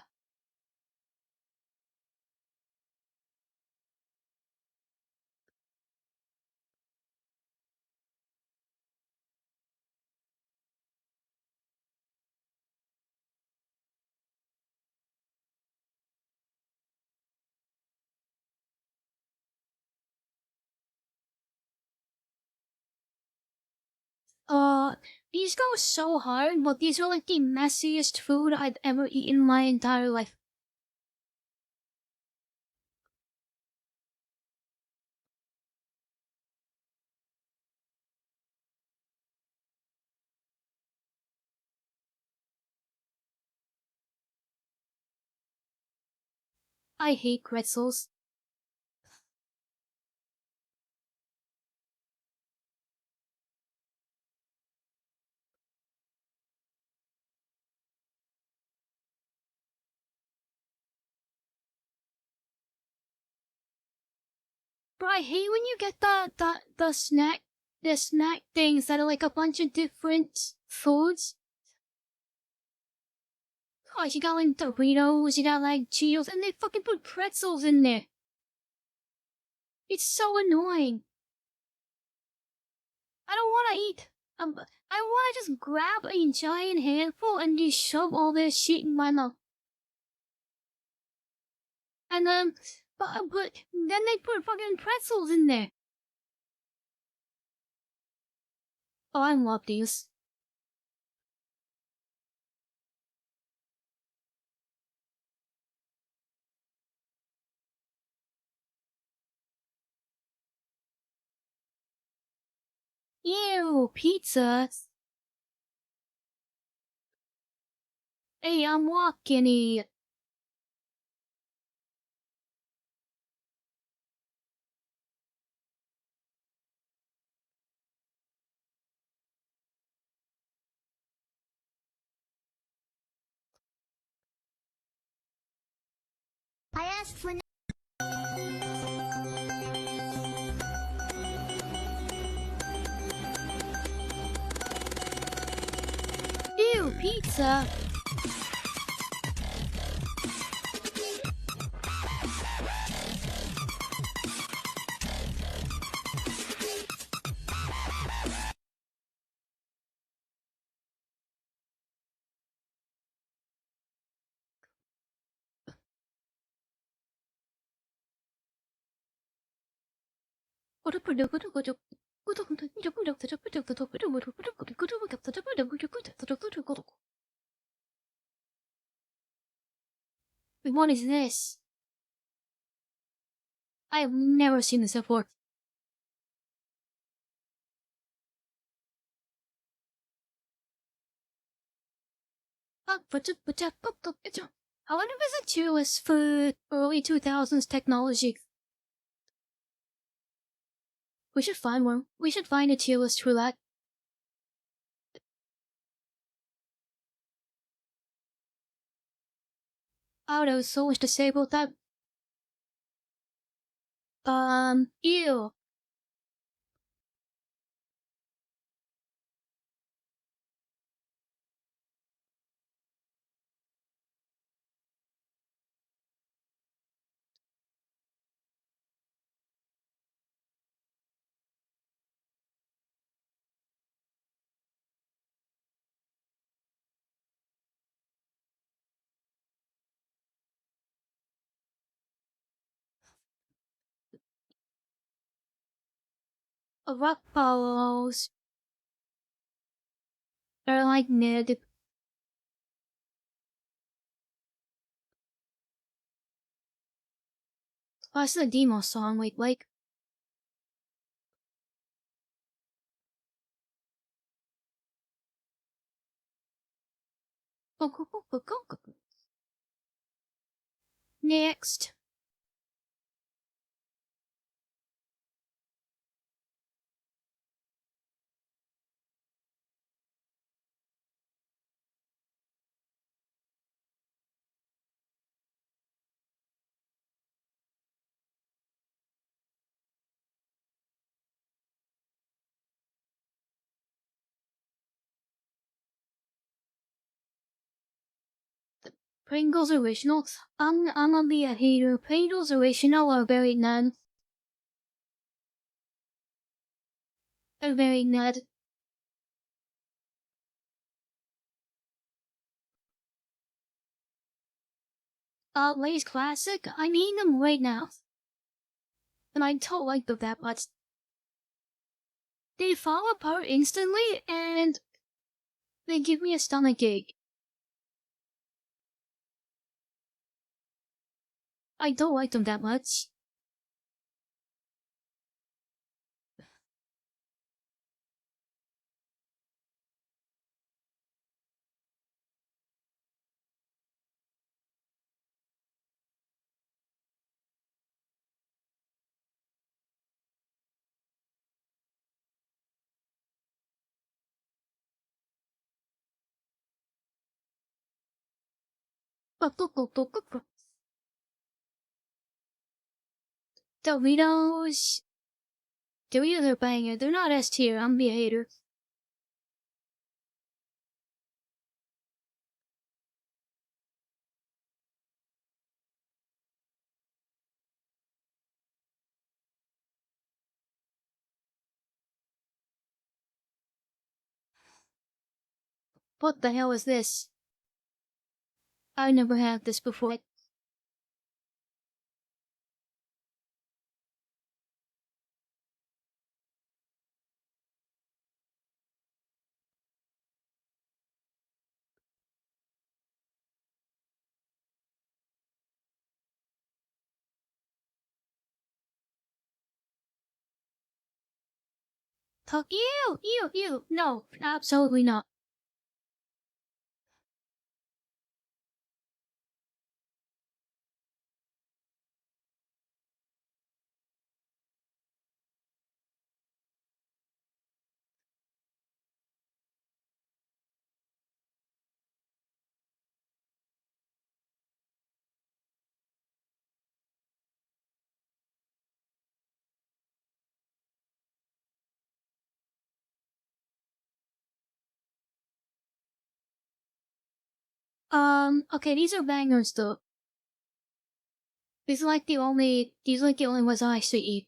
Uh, these go so hard, but these are like the messiest food I've ever eaten in my entire life. I hate pretzels. But I hate when you get the snack things that are like a bunch of different foods. Like you got like Doritos, you got like Cheetos, and they fucking put pretzels in there. It's so annoying. I don't want to eat. I want to just grab a giant handful and just shove all this shit in my mouth. And but then they put fucking pretzels in there. Oh, I love these. Ew, pizza. Hey, I'm walking. I asked for no. Ew, pizza. What is this? I have never seen this before. I wonder if it's a tier list for early 2000s technology. We should find one. We should find a tier list for that. Oh, there was so much to say about that. Ew. Rock balls. They're like Ned. Oh, it's the demo song. Wait, like. Next. Pringles original. I'm gonna be a hater. Pringles original are very Ned. They're very Ned. Lay's classic. I need them right now. And I don't like them that much. They fall apart instantly and they give me a stomachache. I don't like them that much. Doritos. Doritos are banger. They're not S tier. I'm the hater. What the hell is this? I never had this before. Talk, ew. No, absolutely not. Okay, these are bangers though. These are like the only ones I actually eat.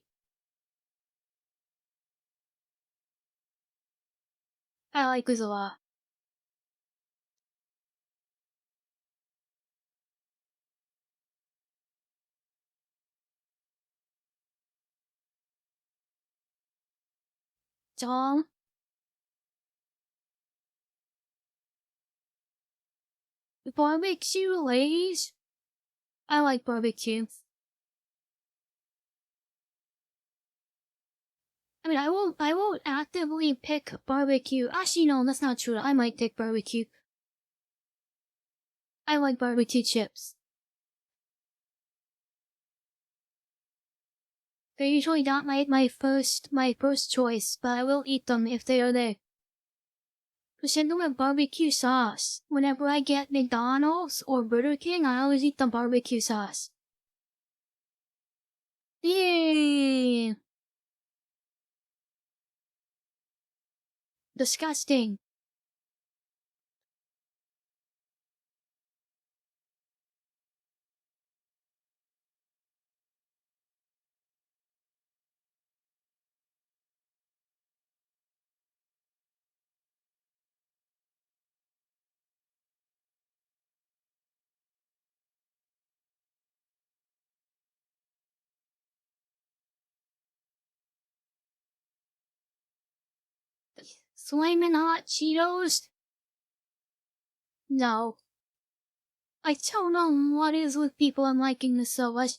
I like this a lot. Tom? Barbecue Lays? I like barbecue. I mean, I won't actively pick barbecue. Actually, no, that's not true. I might take barbecue. I like barbecue chips. They're usually not my first choice, but I will eat them if they are there. Send them with barbecue sauce. Whenever I get McDonald's or Burger King, I always eat the barbecue sauce. Yay! Disgusting. Flamin' hot Cheetos? No. I don't know what is with people and liking this so much.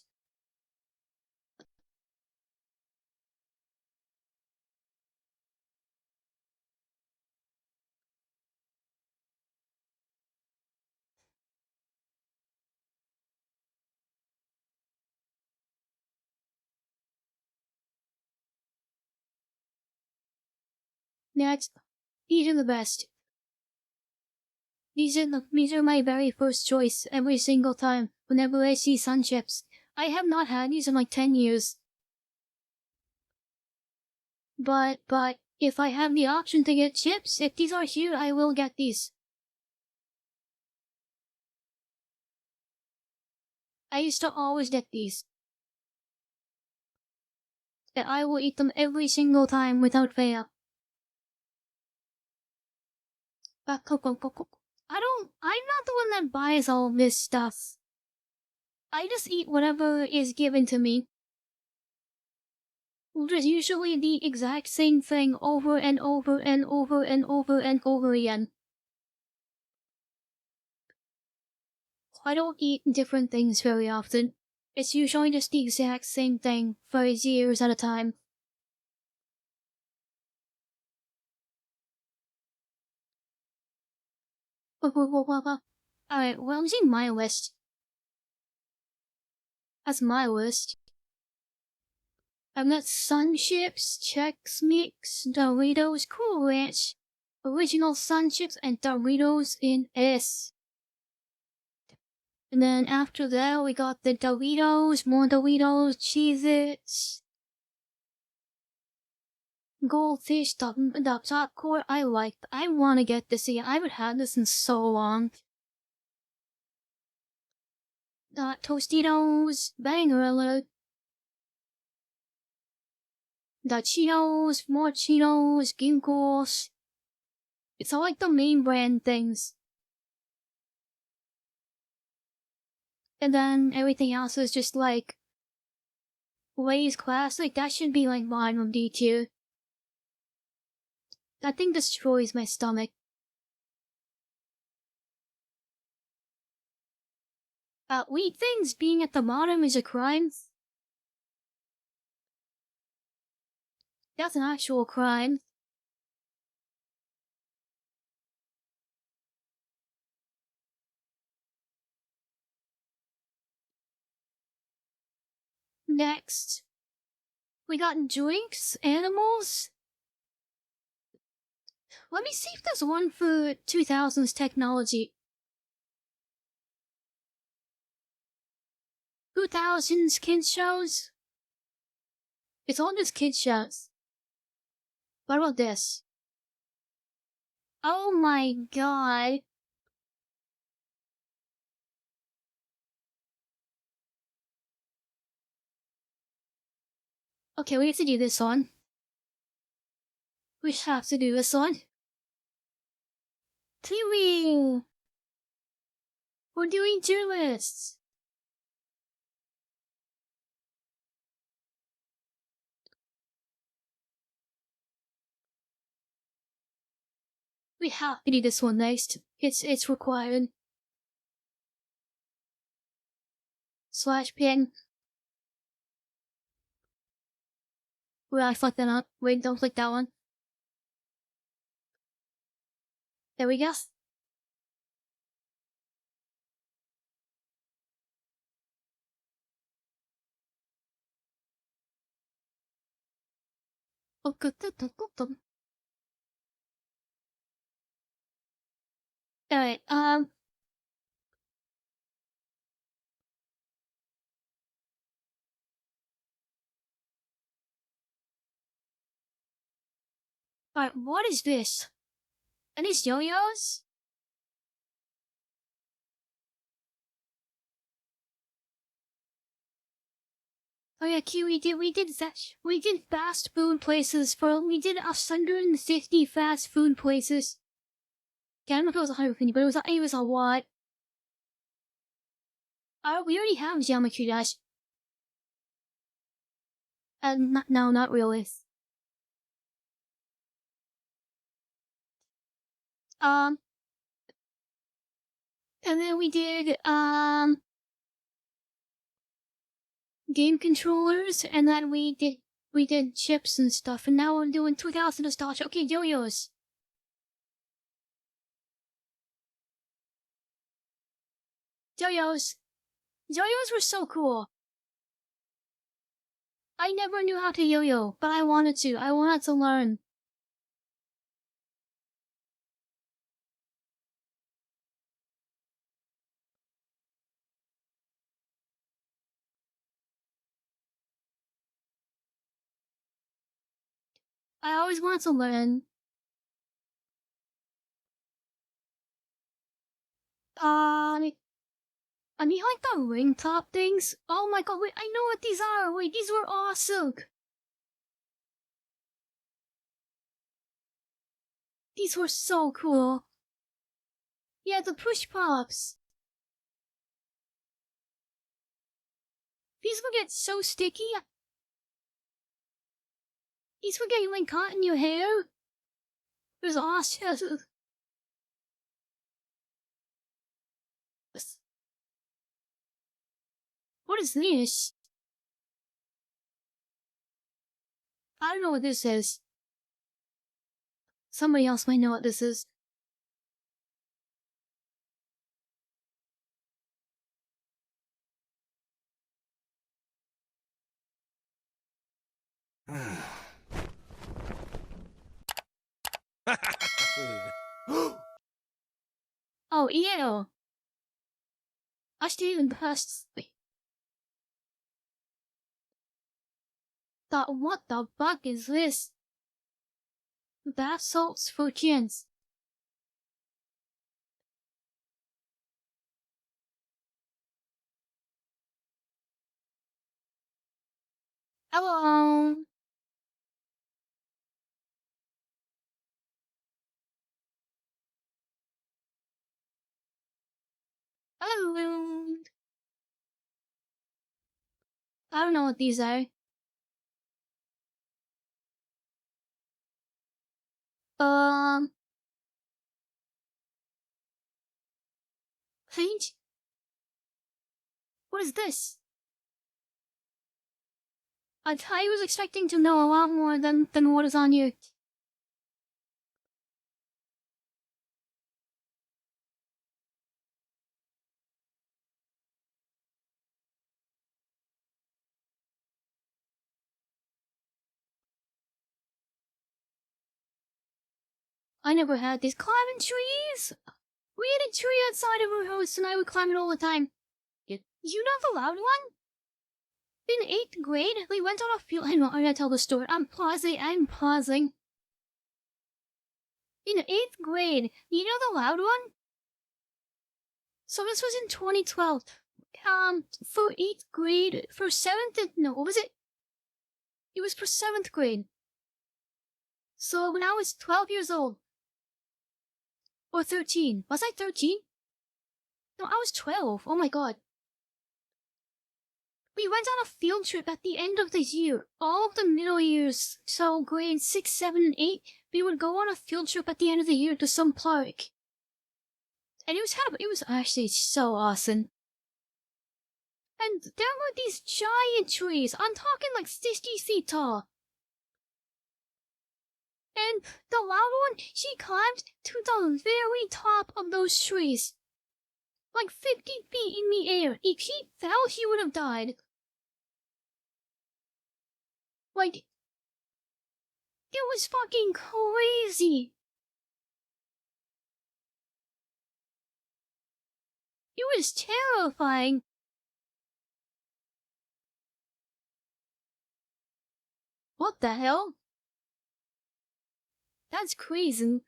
Next, these are the best. These are my very first choice every single time whenever I see Sun Chips. I have not had these in like 10 years. But if I have the option to get chips, if these are here, I will get these. I used to always get these. And I will eat them every single time without fail. I'm not the one that buys all this stuff. I just eat whatever is given to me. There's usually the exact same thing over and over and over and over and over again. I don't eat different things very often. It's usually just the exact same thing for years at a time. Alright, well, I'm seeing my list. That's my list. I've got Sun Chips, Chex Mix, Doritos, Cool Ranch, Original Sun Chips, and Doritos in S. And then after that, we got the Doritos, more Doritos, Cheez-Its, Goldfish, the popcorn. I want to get this again. I haven't had this in so long. Tostitos, Banger Alert. The Cheetos, more Cheetos, Ginkgos. It's all like the main brand things. And then everything else is just like Lay's Classic. That should be like bottom D tier. That thing destroys my stomach. Wheat things being at the bottom is a crime. That's an actual crime. Next, we got drinks, animals. Let me see if there's one for 2000s technology. 2000s kids shows? It's all just kids shows. What about this? Oh my god. Okay, we have to do this one. We have to do this one. Kiwi! We're doing tier lists. We have to do this one next. It's required. Slash pin. Well, I fucked that up. Wait, don't click that one. There we go. Alright, alright, what is this? Are these yo-yos? Oh yeah, Kiwi, we did fast food places we did 150 fast food places. Okay, I don't know if it was 150, but it was a lot. We already have Geometry Dash. No, not really. And then we did, game controllers, and then we did chips and stuff, and now we're doing 2000 nostalgia. Okay, yo-yos. Yo-yos. Yo-yos were so cool. I never knew how to yo-yo, but I wanted to. I wanted to learn. I always wanted to learn. I mean, like the ring top things. Oh my god, wait, I know what these are. Wait, these were awesome. These were so cool. Yeah, the push pops. These will get so sticky. These will get like caught in your hair. It was awesome. What is this? I don't know what this is. Somebody else might know what this is. Oh, ew. I stayed in past. Thought, what the fuck is this? Bath salts for chins. Hello. Hello. I don't know what these are. Paint? What is this? I was expecting to know a lot more than what is on you. I never had these climbing trees. We had a tree outside of our house and I would climb it all the time. You know the loud one? In 8th grade, we went on a field. I'm not gonna tell the story. I'm pausing. In 8th grade, you know the loud one? So this was in 2012. For 8th grade, for 7th, no, what was it? It was for 7th grade. So when I was 12 years old. Or 13. Was I 13? No, I was 12. Oh my god. We went on a field trip at the end of the year. All of the middle years, so grades 6, 7, and 8, we would go on a field trip at the end of the year to some park. And it was actually so awesome. And there were these giant trees. I'm talking like 60 feet tall. And the loud one, she climbed to the very top of those trees. Like 50 feet in the air. If she fell, she would have died. Like, it was fucking crazy. It was terrifying. What the hell? That's crazy.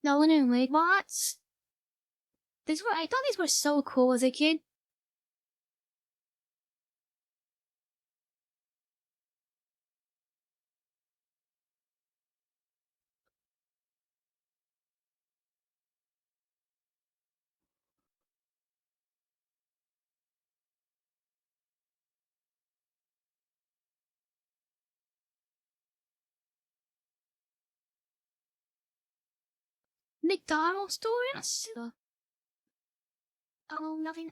Nolan and Wade Watts? I thought these were so cool as a kid. McDonald's stores? Oh, nothing.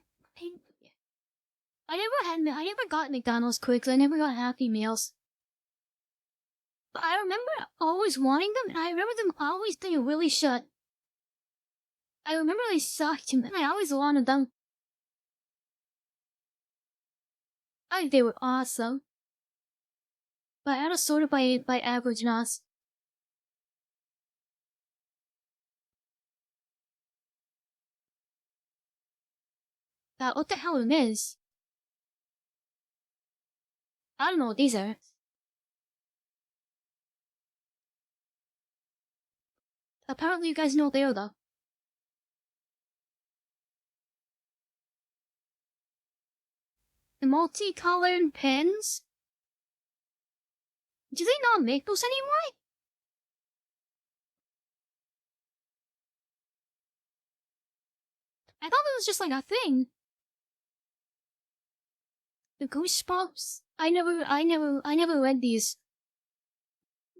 I never got McDonald's quick, I never got Happy Meals. But I remember always wanting them, and I remember them always being really shut. I remember they sucked, and I always wanted them. They were awesome. But I had a sort of by average NOS. What the hell it is? I don't know what these are. Apparently you guys know what they are though. The multicolored pens? Do they not make those anymore? I thought it was just like a thing. The Goosebumps? I never read these.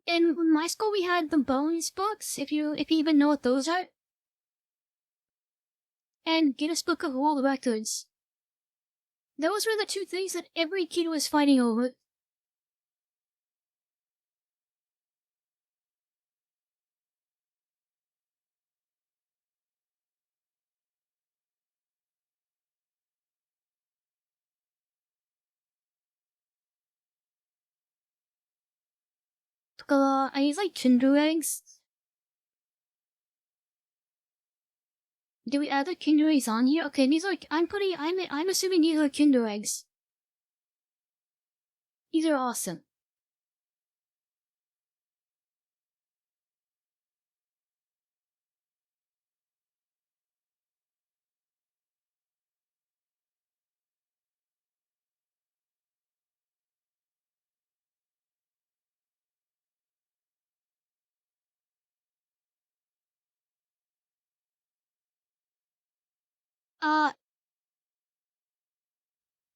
In my school we had the Bones books, if you even know what those are. And Guinness Book of World Records. Those were the two things that every kid was fighting over. I use like Kinder eggs. Do we add the Kinder eggs on here? Okay, these are. I'm assuming these are Kinder eggs. These are awesome.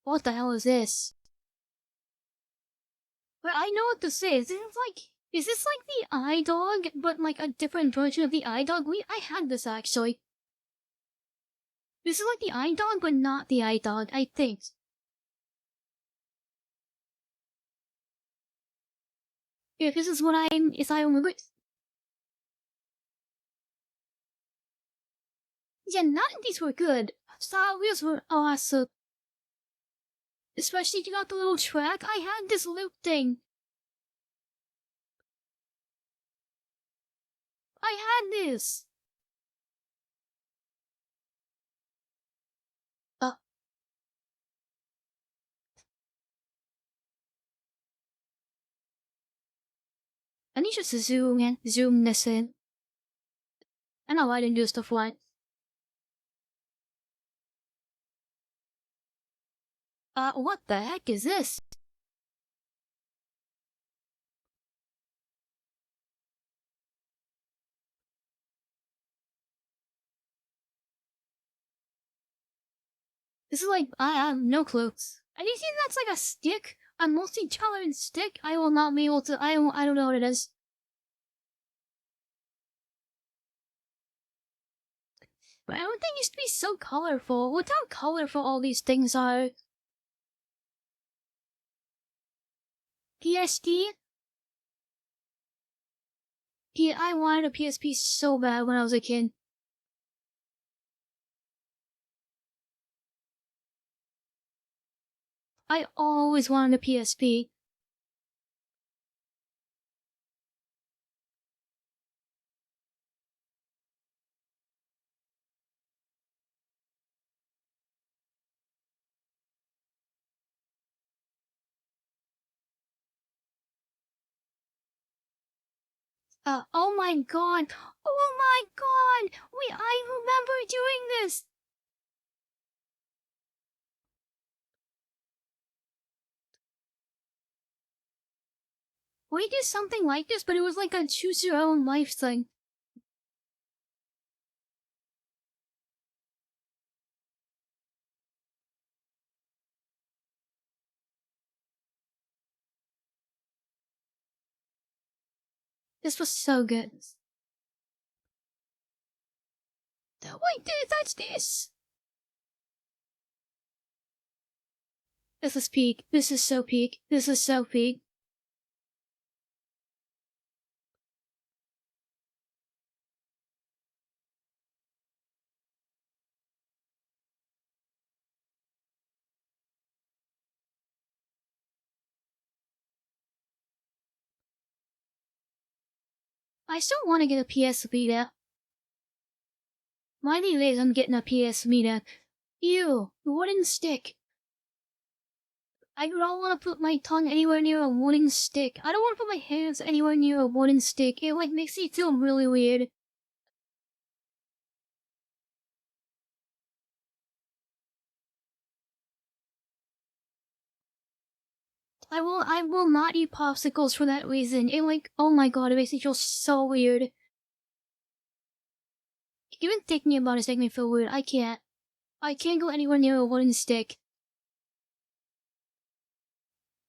What the hell is this? But I know what this is. Is this like the iDog, but like a different version of the iDog? I had this actually. This is like the iDog, but not the iDog, I think. Yeah, this is what if I remember. Yeah, none of these were good. Star Wheels were awesome. Especially if you got the little track. I had this loop thing. I had this. I need just to zoom this in. I know I didn't do stuff right. What the heck is this? This is like, I have no clue. And you see that's like a stick? A multi-colored stick? I will not be able to, I don't know what it is. But everything used to be so colorful. Look how colorful all these things are. PSP? Yeah, I wanted a PSP so bad when I was a kid. I always wanted a PSP. Oh my god! Oh my god! I remember doing this! We did something like this, but it was like a choose your own life thing. This was so good. Wait, that's this! This is peak. This is so peak. This is so peak. I still want to get a PS Vita. One of these days I'm getting a PS Vita. Ew, the wooden stick. I don't want to put my tongue anywhere near a wooden stick. I don't want to put my hands anywhere near a wooden stick. It like makes me feel really weird. I will not eat popsicles for that reason. It like, oh my god, it makes me feel so weird. Even thinking about it makes me feel weird. I can't go anywhere near a wooden stick.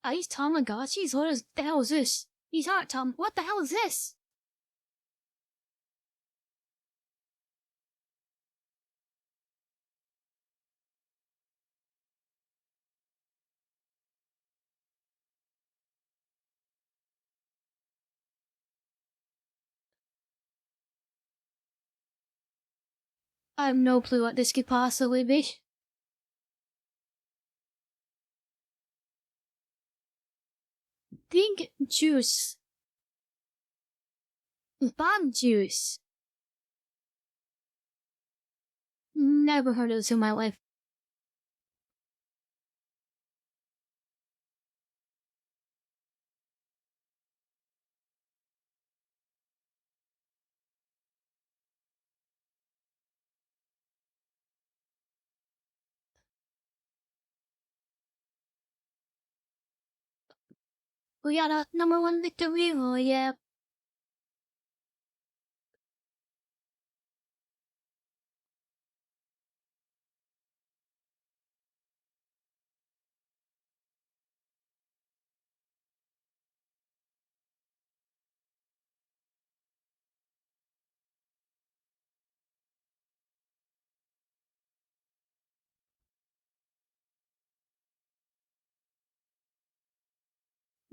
These Tamagotchis? What the hell is this? These aren't what the hell is this? I have no clue what this could possibly be. Think juice. Bomb juice. Never heard of this in my life. We got a #1 victory, oh yeah.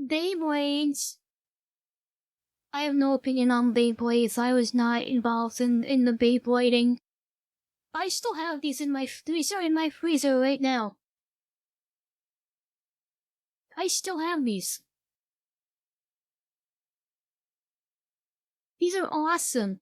Beyblades. I have no opinion on Beyblades. I was not involved in the Beyblading. I still have these in my freezer right now. I still have these. These are awesome.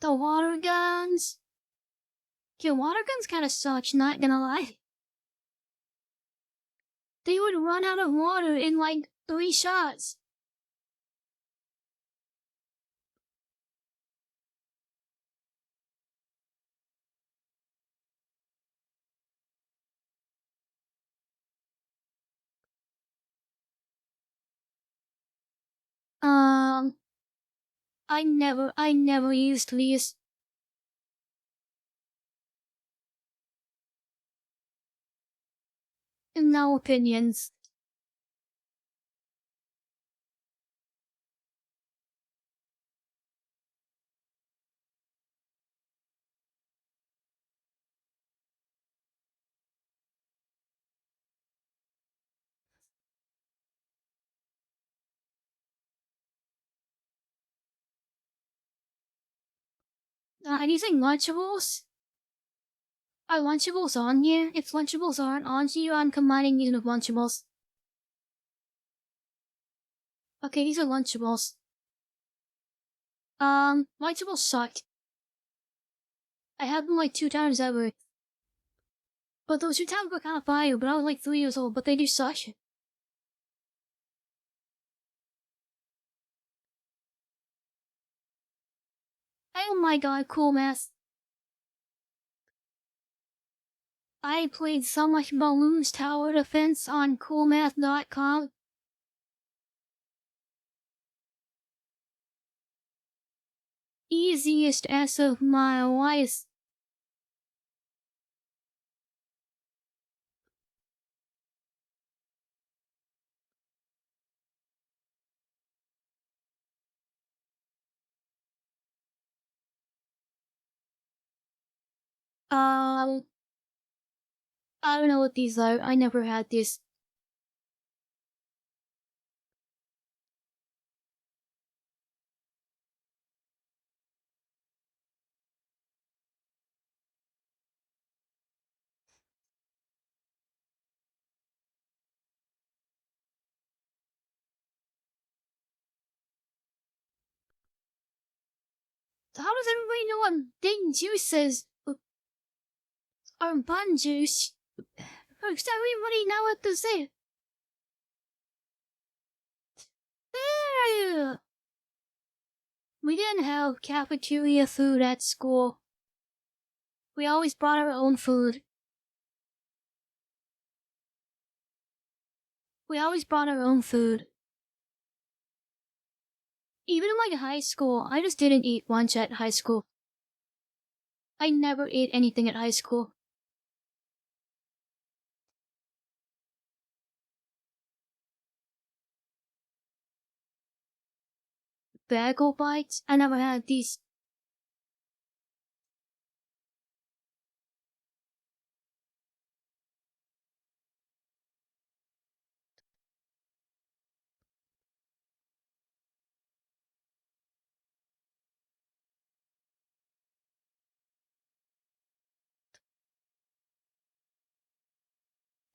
The water guns. Yeah, water guns kinda suck, not gonna lie. They would run out of water in like 3 shots. Um, I never used these. No opinions. Using Lunchables? Are Lunchables on here? If Lunchables aren't on here, I'm combining these with Lunchables. Okay, these are Lunchables. Lunchables suck. I had them like 2 times ever. But those 2 times were kinda fire, but I was like 3 years old, but they do suck. Oh my god, cool math. I played so much Balloons Tower Defense on coolmath.com. Easiest S of my life. Um, I don't know what these are. I never had this. How does everybody know what Ding Juice is? Or Bun Juice? Does everybody know what to say? We didn't have cafeteria food at school. We always brought our own food. We always brought our own food. Even in like high school, I just didn't eat lunch at high school. I never ate anything at high school. Bagel bites? I never had these.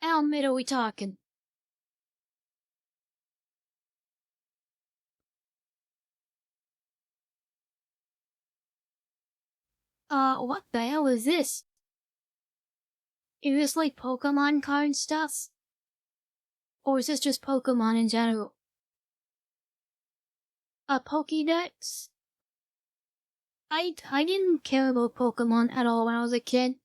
How mid are we talking? What the hell is this? Is this like Pokemon card stuff? Or is this just Pokemon in general? A Pokédex? I didn't care about Pokemon at all when I was a kid.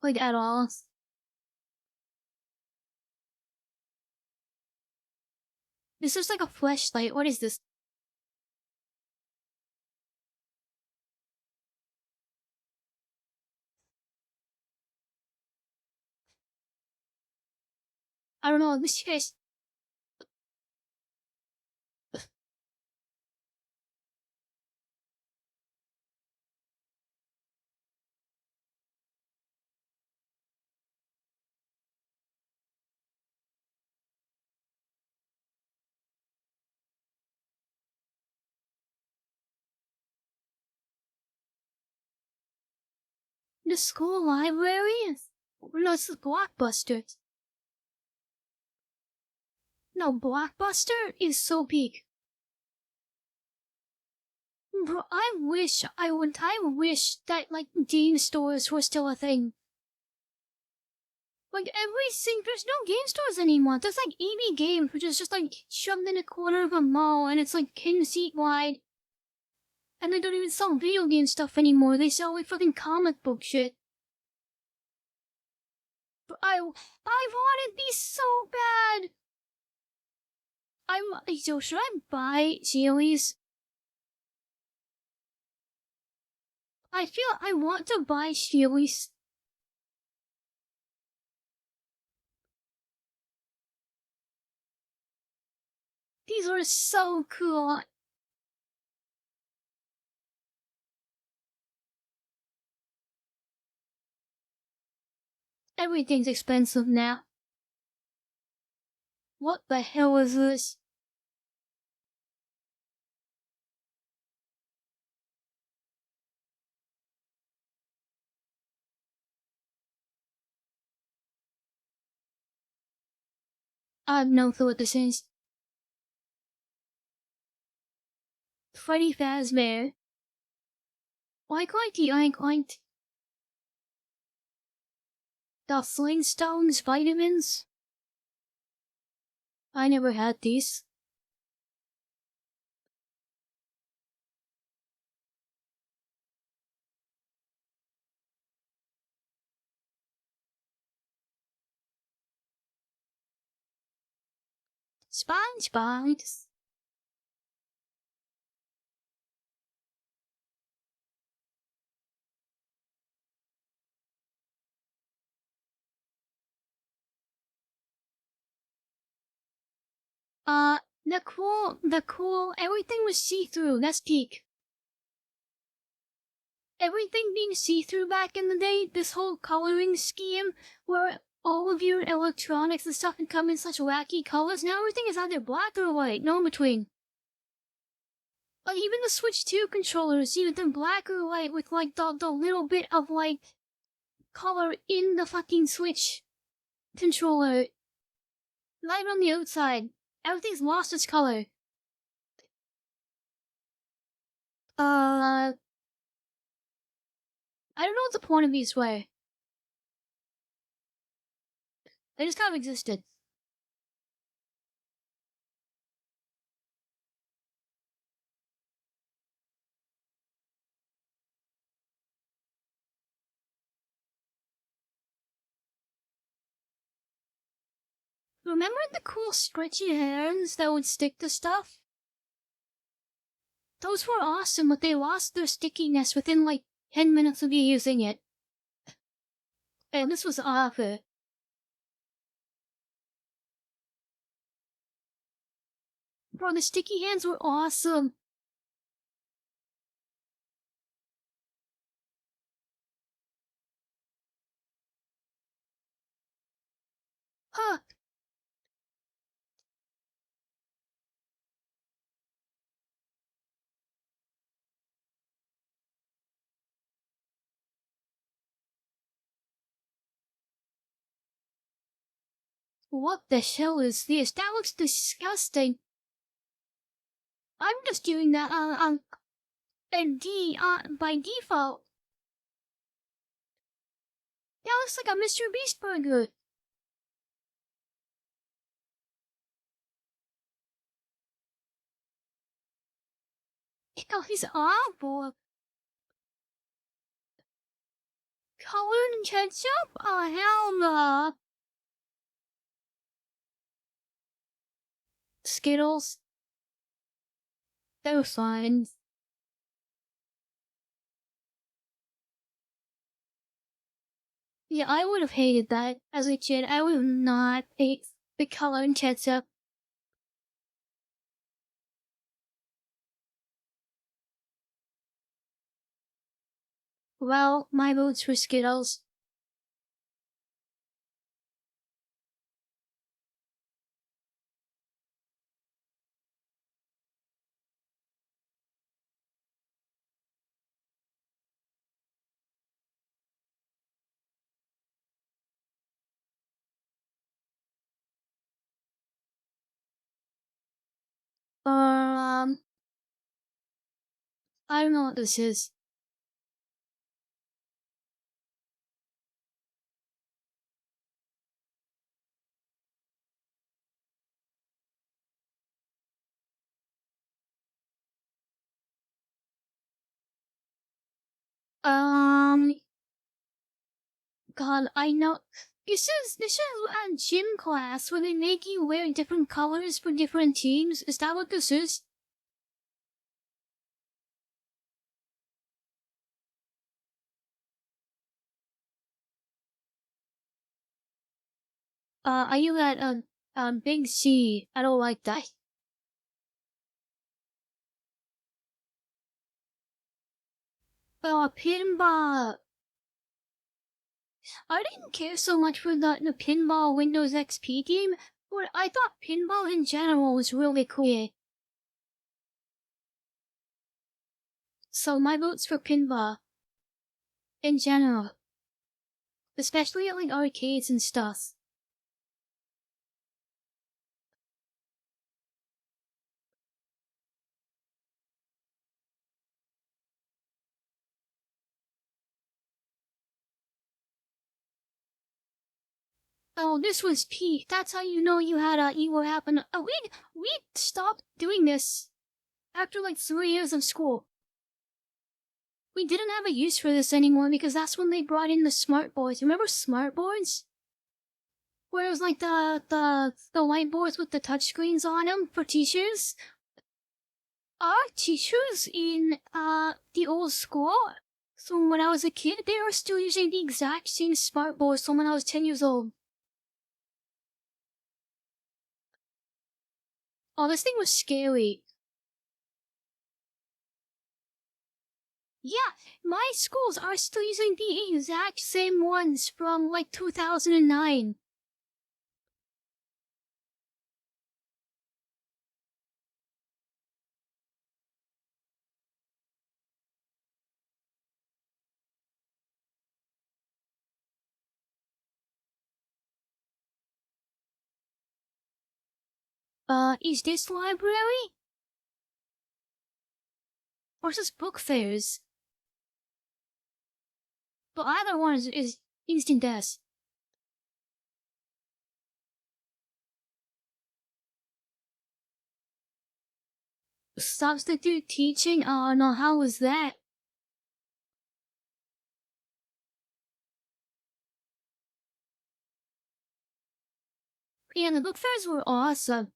Like, at all. This is like a flashlight. What is this? I don't know, this is... The school library? No, this is Blockbuster. No, Blockbuster is so big. Bro, I wish that, like, game stores were still a thing. Like, there's no game stores anymore. There's like EB Games, which is just like shoved in a corner of a mall, and it's like 10 feet wide. And they don't even sell video game stuff anymore. They sell like fucking comic book shit. But I wanted these so bad. So should I buy Sealies? I feel I want to buy Sealies. These are so cool. Everything's expensive now. What the hell is this? I have no clue what this is. Freddy Fazbear. Like the Flintstones vitamins? I never had these. SpongeBob. Everything was see-through. That's peak. Everything being see-through back in the day, this whole coloring scheme where all of your electronics and stuff can come in such wacky colors. Now everything is either black or white, no in between. Like even the Switch 2 controllers, either black or white with like the little bit of like color in the fucking Switch controller. Right on the outside. Everything's lost its color. I don't know what the point of these were. They just kind of existed. Remember the cool stretchy hands that would stick to stuff? Those were awesome, but they lost their stickiness within like 10 minutes of you using it. And this was awful. Bro, the sticky hands were awesome. Huh. What the hell is this? That looks disgusting. I'm just doing that by default. That looks like a Mr. Beast burger. Oh, he's awful. Colored ketchup? Oh, hell no. Skittles. Those fine. Yeah, I would have hated that as a kid. I would have not ate the colored ketchup. Well, my vote's for Skittles. Um, I don't know what this is. Um, God, I know. This is a gym class where they make you wear different colors for different teams. Is that what this is? Are you at Big C? I don't like that. Pinball. I didn't care so much for the Pinball Windows XP game, but I thought pinball in general was really cool. So my vote's for pinball. In general. Especially at like arcades and stuff. Oh, this was Pete. That's how you know you were having. We stopped doing this after like 3 years of school. We didn't have a use for this anymore because that's when they brought in the smart boards. Remember smart boards? Where it was like the whiteboards with the touchscreens on them for teachers. Our teachers in the old school. So when I was a kid, they were still using the exact same smart boards from when I was 10 years old. Oh, this thing was scary. Yeah, my schools are still using the exact same ones from like 2009. Is this library? Or is this book fairs? But either one is instant death. Substitute teaching? Oh no, how was that? Yeah, the book fairs were awesome.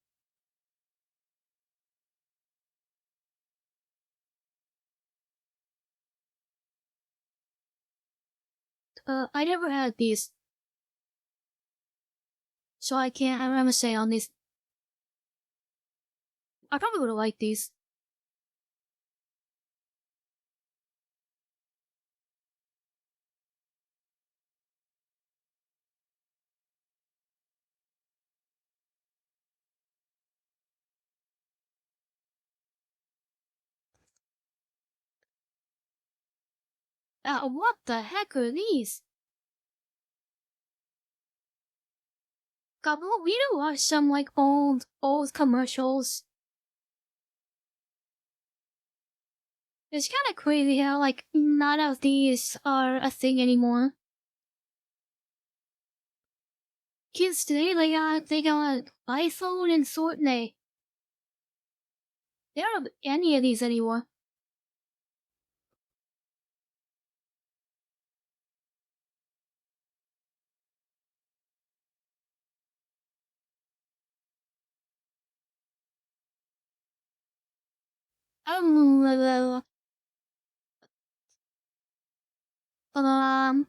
I never had these. So I can't, I'm gonna say on these. I probably would have liked these. What the heck are these? God, we do watch some like old commercials. It's kind of crazy how like none of these are a thing anymore. Kids today, they got iPhone and Fortnite. They don't have any of these anymore.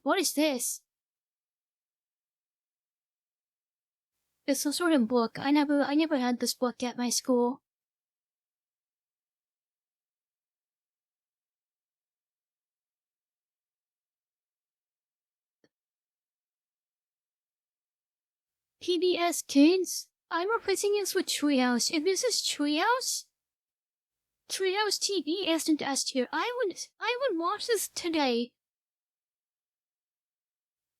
What is this? It's some sort of book. I never had this book at my school. PBS Kids? I'm replacing this with Treehouse. If this is Treehouse TV isn't S tier. I would watch this today.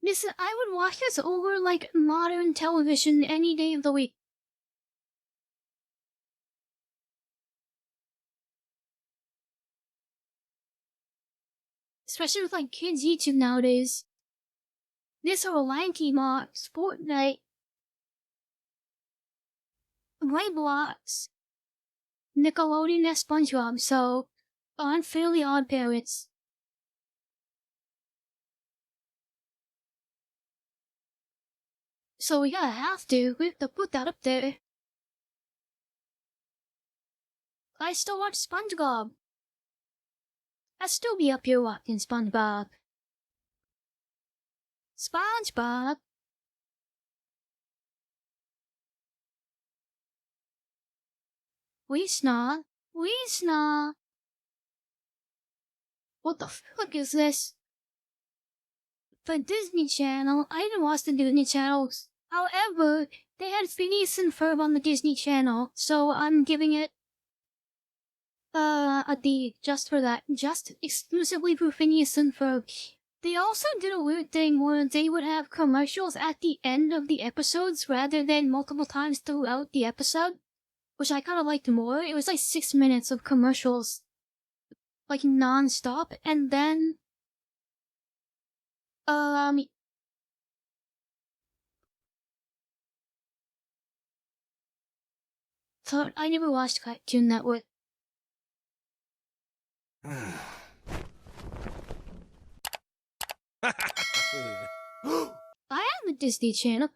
Listen, I would watch this over like modern television any day of the week. Especially with like kids YouTube nowadays. This or Lanky Mox, Fortnite, Roblox, Nickelodeon, and SpongeBob, so on Fairly Odd Parents. So we have to put that up there. I still watch SpongeBob. I'd still be up here watching SpongeBob. SpongeBob. Weesna. What the fuck is this? The Disney Channel. I didn't watch the Disney channels. However, they had Phineas and Ferb on the Disney Channel, so I'm giving it a D just for that. Just exclusively for Phineas and Ferb. They also did a weird thing where they would have commercials at the end of the episodes rather than multiple times throughout the episode, which I kind of liked more. It was like 6 minutes of commercials, like non-stop, and then so I never watched Cartoon Network. I have a Disney Channel.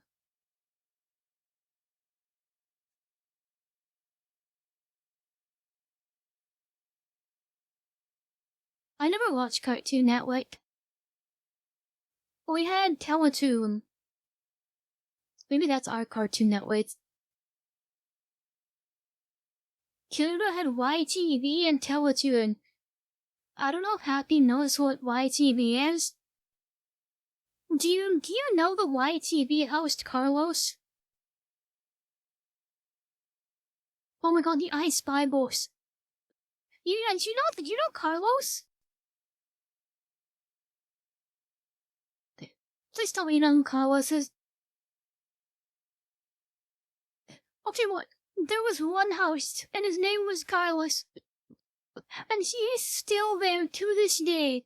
I never watched Cartoon Network. We had Teletoon. Maybe that's our Cartoon Network. Kyoto had YTV and Teletoon. I don't know if Happy knows what YTV is. Do you know the YTV host Carlos? Oh my god, the I Spy boss. You know Carlos? Please tell me you know who Carlos is. Okay, what? There was one host, and his name was Carlos. And he is still there to this day.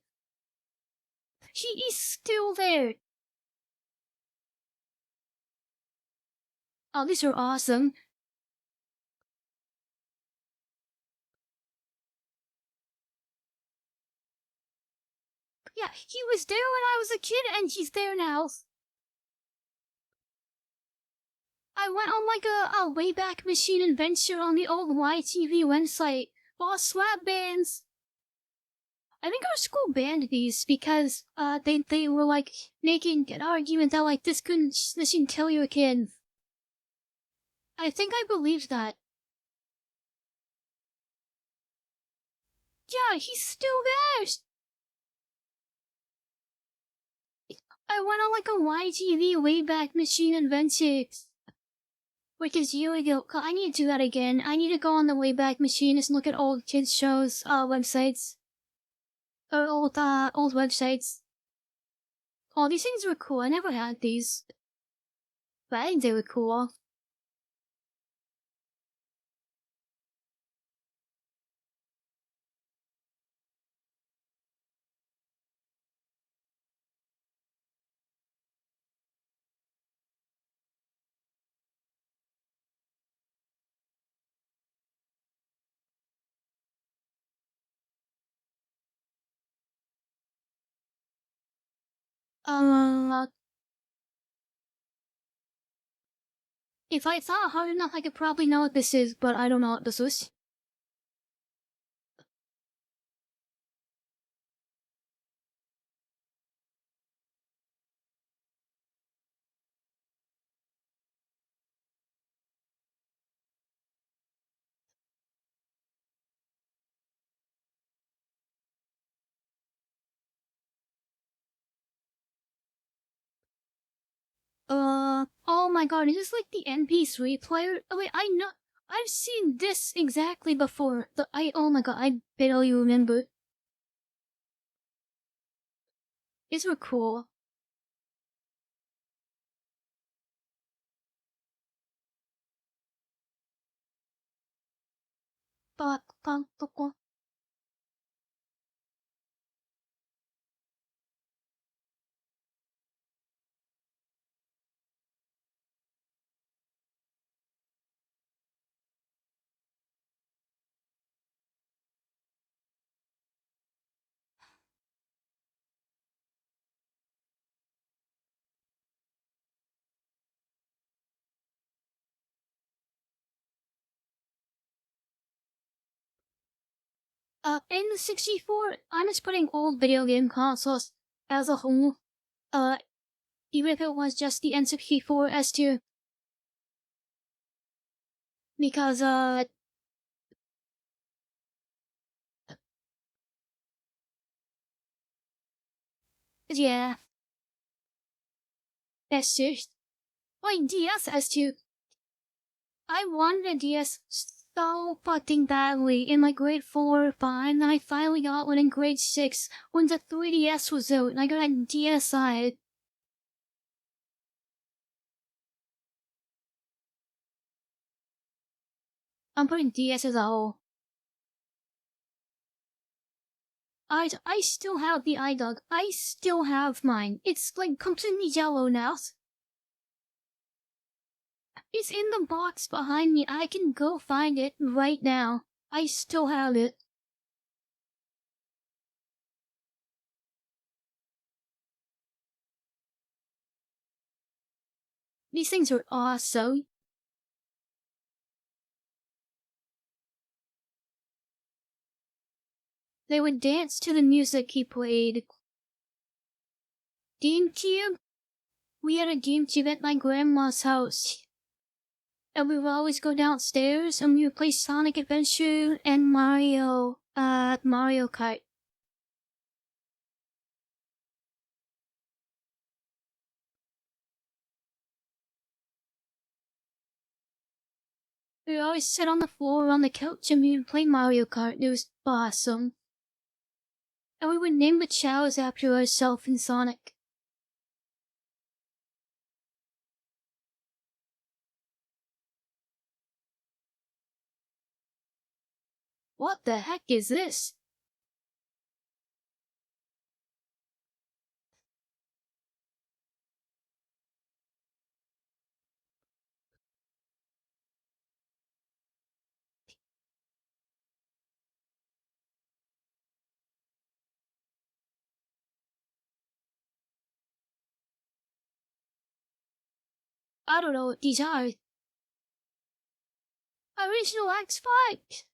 He is still there. Oh, these are awesome. Yeah, he was there when I was a kid, and he's there now. I went on like a Wayback Machine adventure on the old YTV website. Boss slap bands. I think our school banned these because they were like making an argument that like this can kill your kid. I think I believed that. Yeah, he's still there. I went on like a YTV Wayback Machine adventure. Which is years ago. I need to do that again. I need to go on the Wayback Machine and look at old kids shows, websites. Or old websites. Oh, these things were cool. I never had these. But I think they were cool. Uh, if I thought hard enough, I could probably know what this is, but I don't know what this is. Oh my god, is this like the MP3 player? Oh wait, I know, I've seen this exactly before. Oh my god, I barely remember. These were cool. Bak, bak, bak. In the 64, I'm just putting old video game consoles as a whole. Uh, even if it was just the N64 S2. Because, yeah, S2. Wait, DS S2. I wanted a DS so fucking badly in my grade 4 or 5, and I finally got one in grade 6 when the 3DS was out, and I got a DSi. I'm putting DS as a whole. I still have the iDog. I still have mine. It's like completely yellow now. It's in the box behind me. I can go find it right now. I still have it. These things are awesome. They would dance to the music he played. GameCube? We had a GameCube at my grandma's house. And we would always go downstairs and we would play Sonic Adventure and Mario Kart. We would always sit on the floor on the couch and we would play Mario Kart. It was awesome. And we would name the chows after ourselves in Sonic. What the heck is this? I don't know what these are. Original Xbox!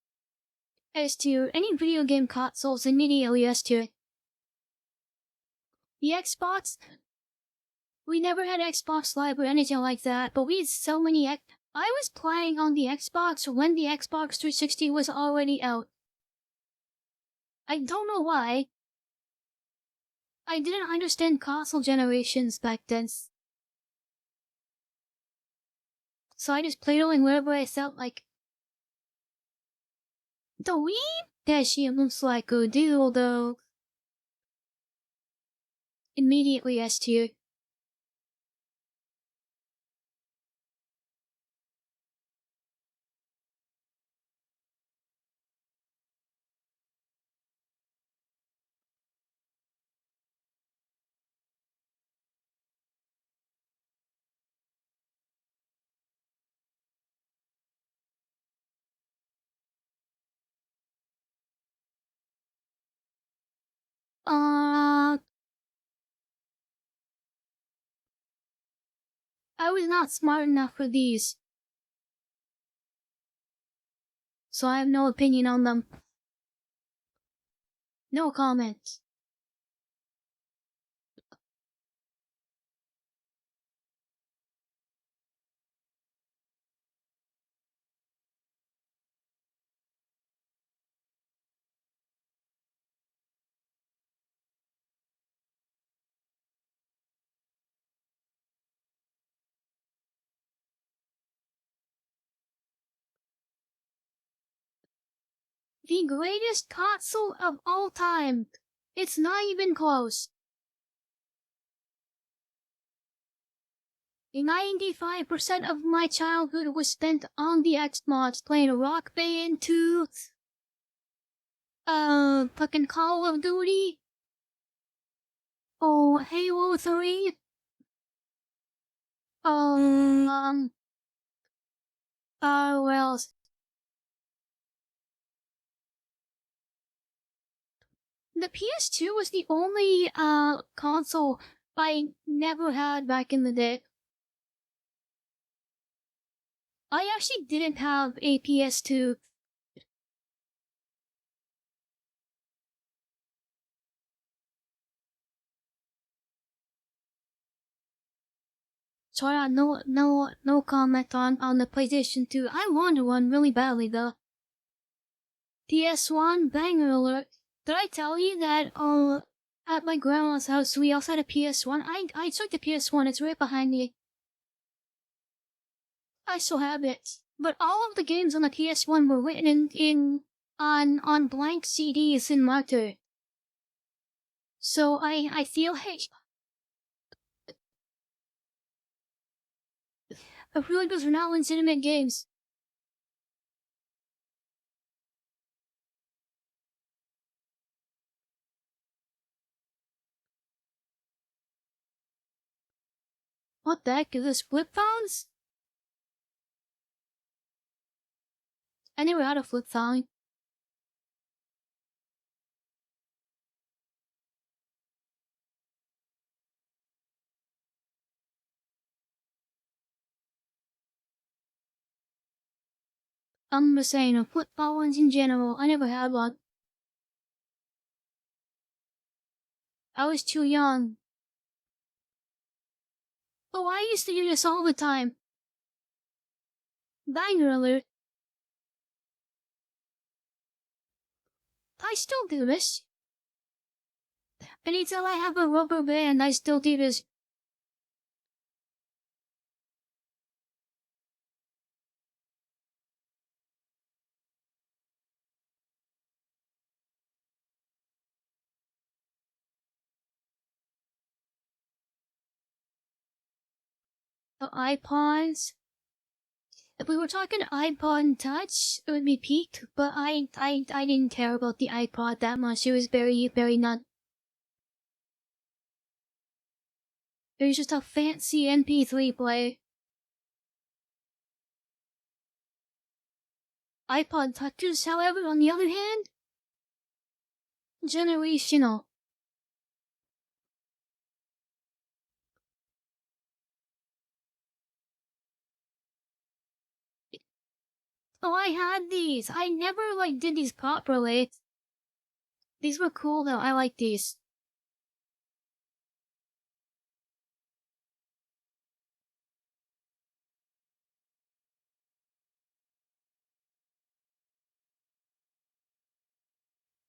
As to any video game consoles immediately as to the Xbox, we never had Xbox Live or anything like that, but we had so many I was playing on the Xbox when the Xbox 360 was already out. I don't know why. I didn't understand console generations back then. So I just played it wherever I felt like. The Wii? That shit looks like a dildo. Immediately S tier. I was not smart enough for these, so I have no opinion on them. No comment. The greatest console of all time. It's not even close. 95% of my childhood was spent on the Xbox playing Rock Band 2, fucking Call of Duty, Halo 3, what else? The PS2 was the only, console I never had back in the day. I actually didn't have a PS2. So yeah, no comment on the PlayStation 2. I wanted one really badly though. PS1 banger alert. Did I tell you that at my grandma's house we also had a PS1? I took the PS1, it's right behind me. I still have it. But all of the games on the PS1 were written on blank CDs in marker. So I feel like I feel like those are not legitimate games. What the heck is this, flip phones? I never had a flip phone. I'm just saying, flip phones in general, I never had one. I was too young. Oh, I used to do this all the time. Banger alert. I still do this. Anytime I have a rubber band, I still do this. The iPods. If we were talking iPod Touch, it would be peak, but I didn't care about the iPod that much. It was very not. It was just a fancy MP3 player. iPod Touches, however, on the other hand, generational. Oh, I had these. I never did these properly. These were cool though. I like these.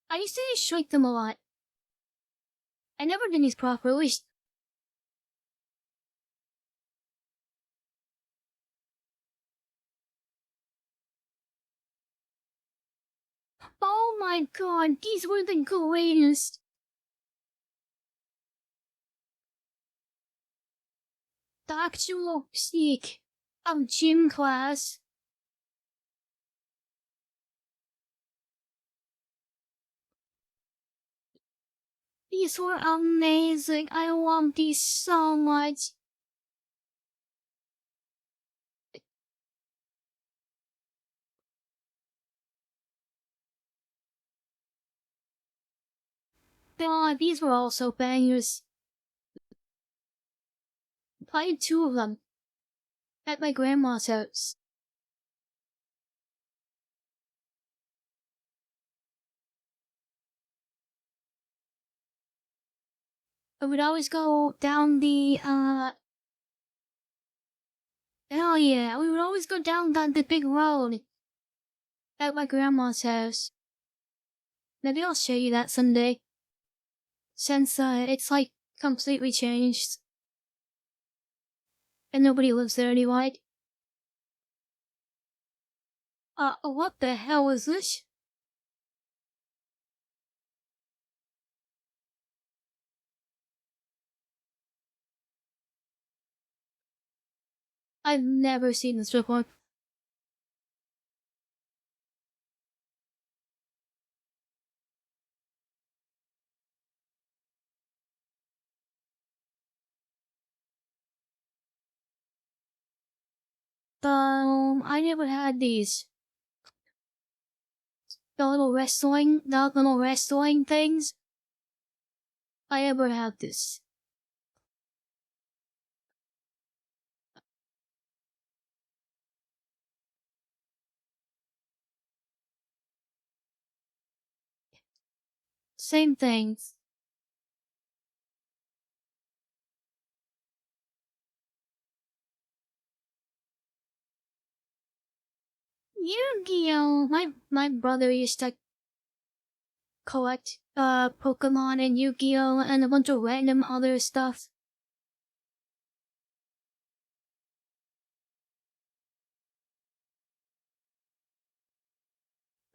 I used to shrink them a lot. I never did these properly. Oh my god, these were the greatest. The actual stick of gym class. These were amazing. I love these so much. these were also bangers. Played two of them at my grandma's house. I would always go down the hell yeah, we would always go down the big road at my grandma's house. Maybe I'll show you that someday. Since it's like completely changed. And nobody lives there anyway. What the hell is this? I've never seen this before. I never had these. The little wrestling things. I never had this. Same things. Yu-Gi-Oh! My brother used to collect Pokemon and Yu-Gi-Oh! And a bunch of random other stuff.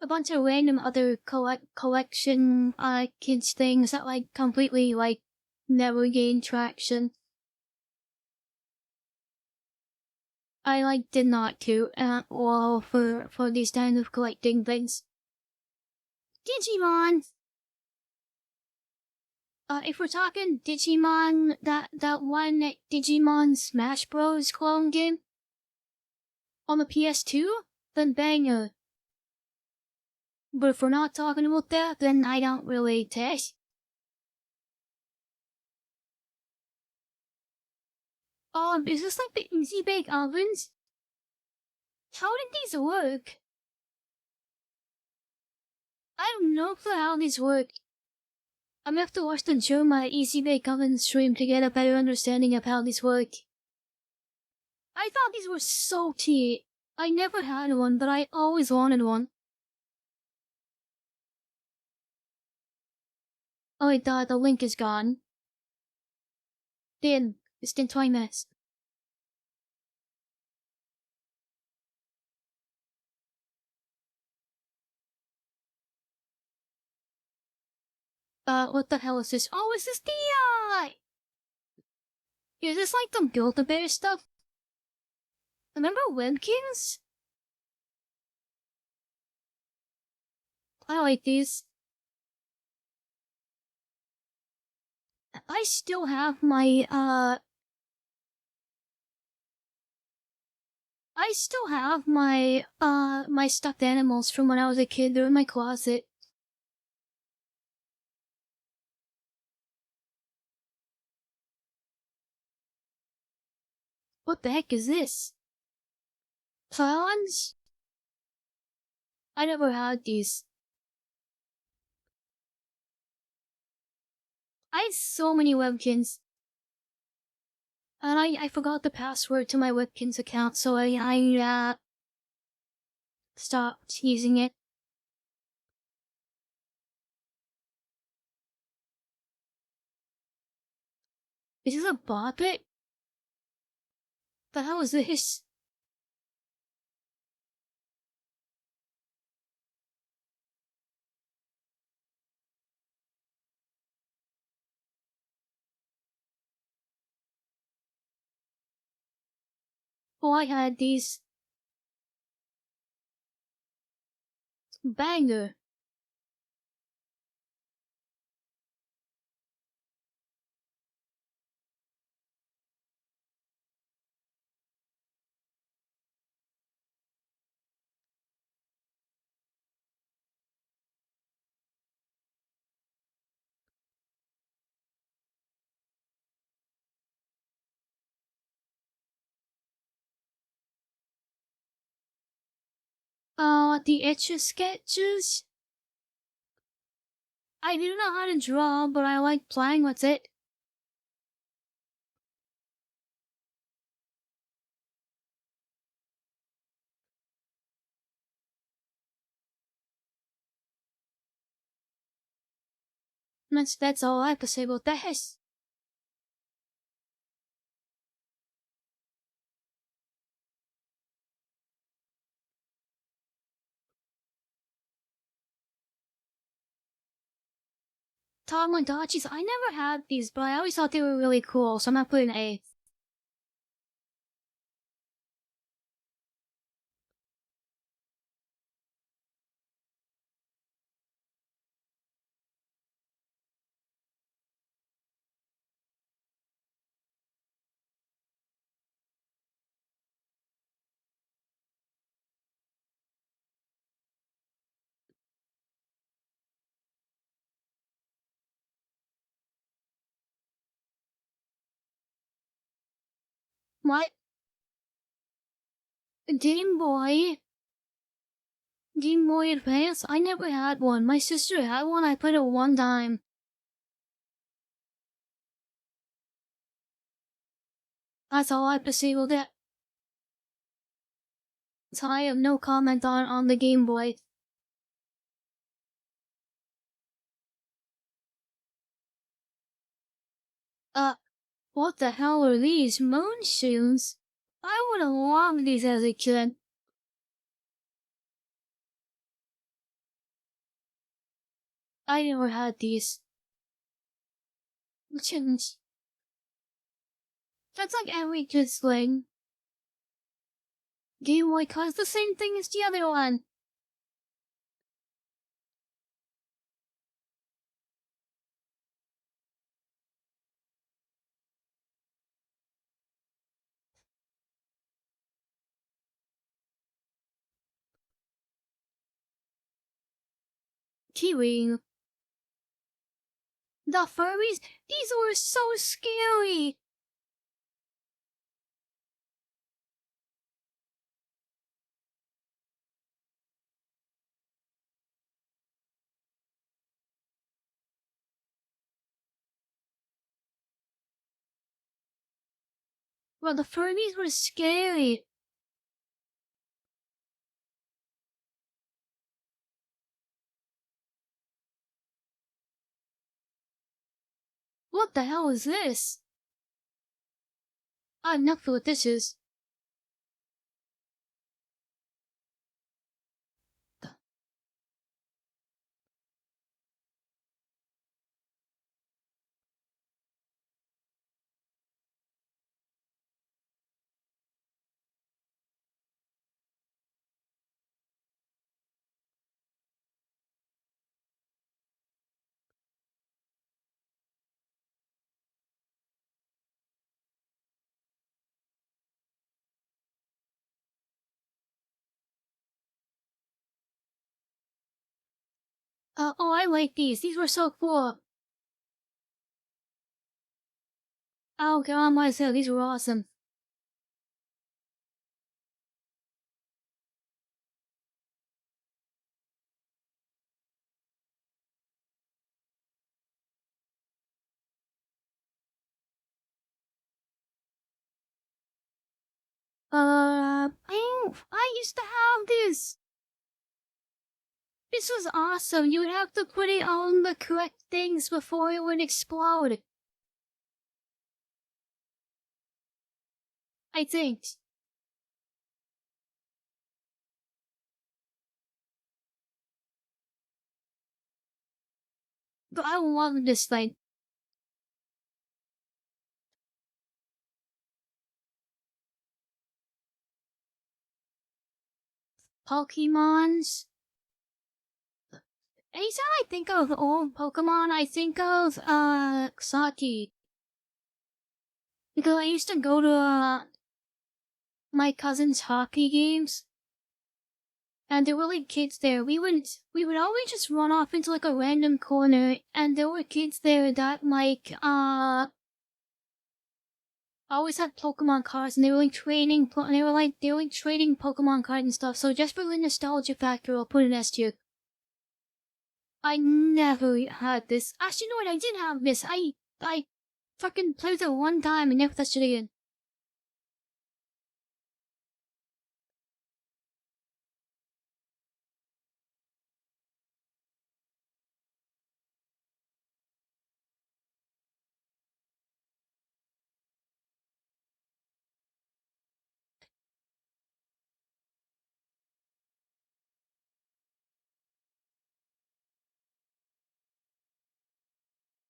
A bunch of random other collection kids things that like completely like never gained traction. I like did not care at all for these kind of collecting things. Digimon. If we're talking Digimon, that one Digimon Smash Bros. Clone game on the PS2, then banger. But if we're not talking about that, then I don't really test. Is this like the Easy Bake Ovens? How did these work? I don't know how these work. I'm gonna have to watch the Germa Easy Bake Oven stream to get a better understanding of how these work. I thought these were so cheap. I never had one, but I always wanted one. Oh my god, the link is gone. Then, it's in 20 minutes. What the hell is this? Oh, is this the, is this like the Build-A-Bear stuff? Remember Webkins? I like these. I still have my, my stuffed animals from when I was a kid. They're in my closet. What the heck is this? Clowns? I never had these. I had so many Webkins. And I forgot the password to my Webkins account, so I stopped using it. Is this a Bobbit? The hell is this? Oh, I had these. Banger. the Etch-a-Sketches. I do know how to draw, but I like playing with it. That's all I have to say about this. Tamagotchis, I never had these, but I always thought they were really cool, so I'm gonna put an A. What? Game Boy? Game Boy Advance? I never had one. My sister had one, I played it one time. That's all I have to say about that. So I have no comment on the Game Boy. What the hell are these? Moon shoes? I would have loved these as a kid. I never had these. Chins. That's like every kid's thing. Game Boy costs the same thing as the other one. Kiwi. The furries? These were so scary. Well, the furries were scary. What the hell is this? I have no clue what this is. Oh, I like these. These were so cool. Oh, get on myself. These were awesome. I used to have this. This was awesome. You would have to put it on the correct things before it would explode. I think. But I love this thing. Pokemons. Anytime I think of old Pokemon, I think of, Saki. Because I used to go to, my cousin's hockey games. And there were like kids there. We would always just run off into like a random corner, and there were kids there that like always had Pokemon cards, and they were like trading Pokemon cards and stuff. So just for the nostalgia factor, I'll put an S tier. I never had this. Actually, no, I did have this. I fucking played it one time and never touched it again.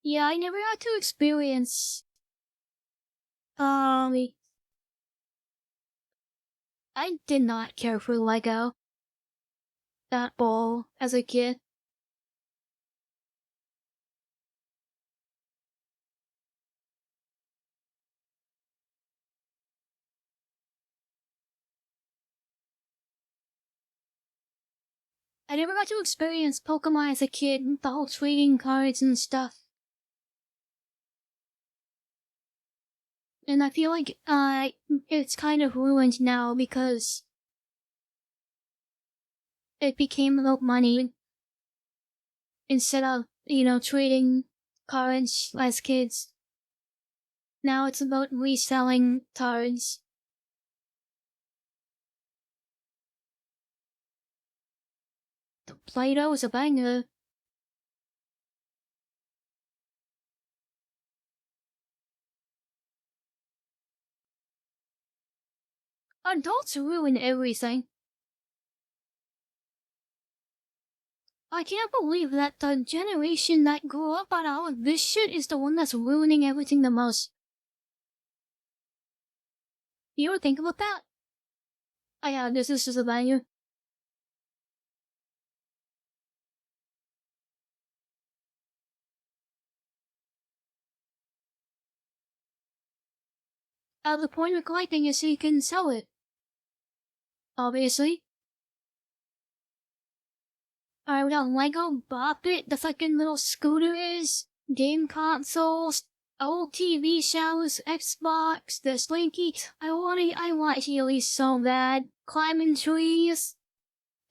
Yeah, I never got to experience. I did not care for Lego at all as a kid. I never got to experience Pokemon as a kid, the whole trading cards and stuff. And I feel like it's kind of ruined now because it became about money instead of, trading cards as kids. Now it's about reselling cards. The Play-Doh is a banger. Adults ruin everything. I can't believe that the generation that grew up on all of this shit is the one that's ruining everything the most. You ever think about that? Yeah, this is just a banger. The point of collecting is so you can sell it. Obviously. We got Lego Bop It, the fucking little scooters, game consoles, old TV shows, Xbox, the Slinky. I want Healy so bad. Climbing trees,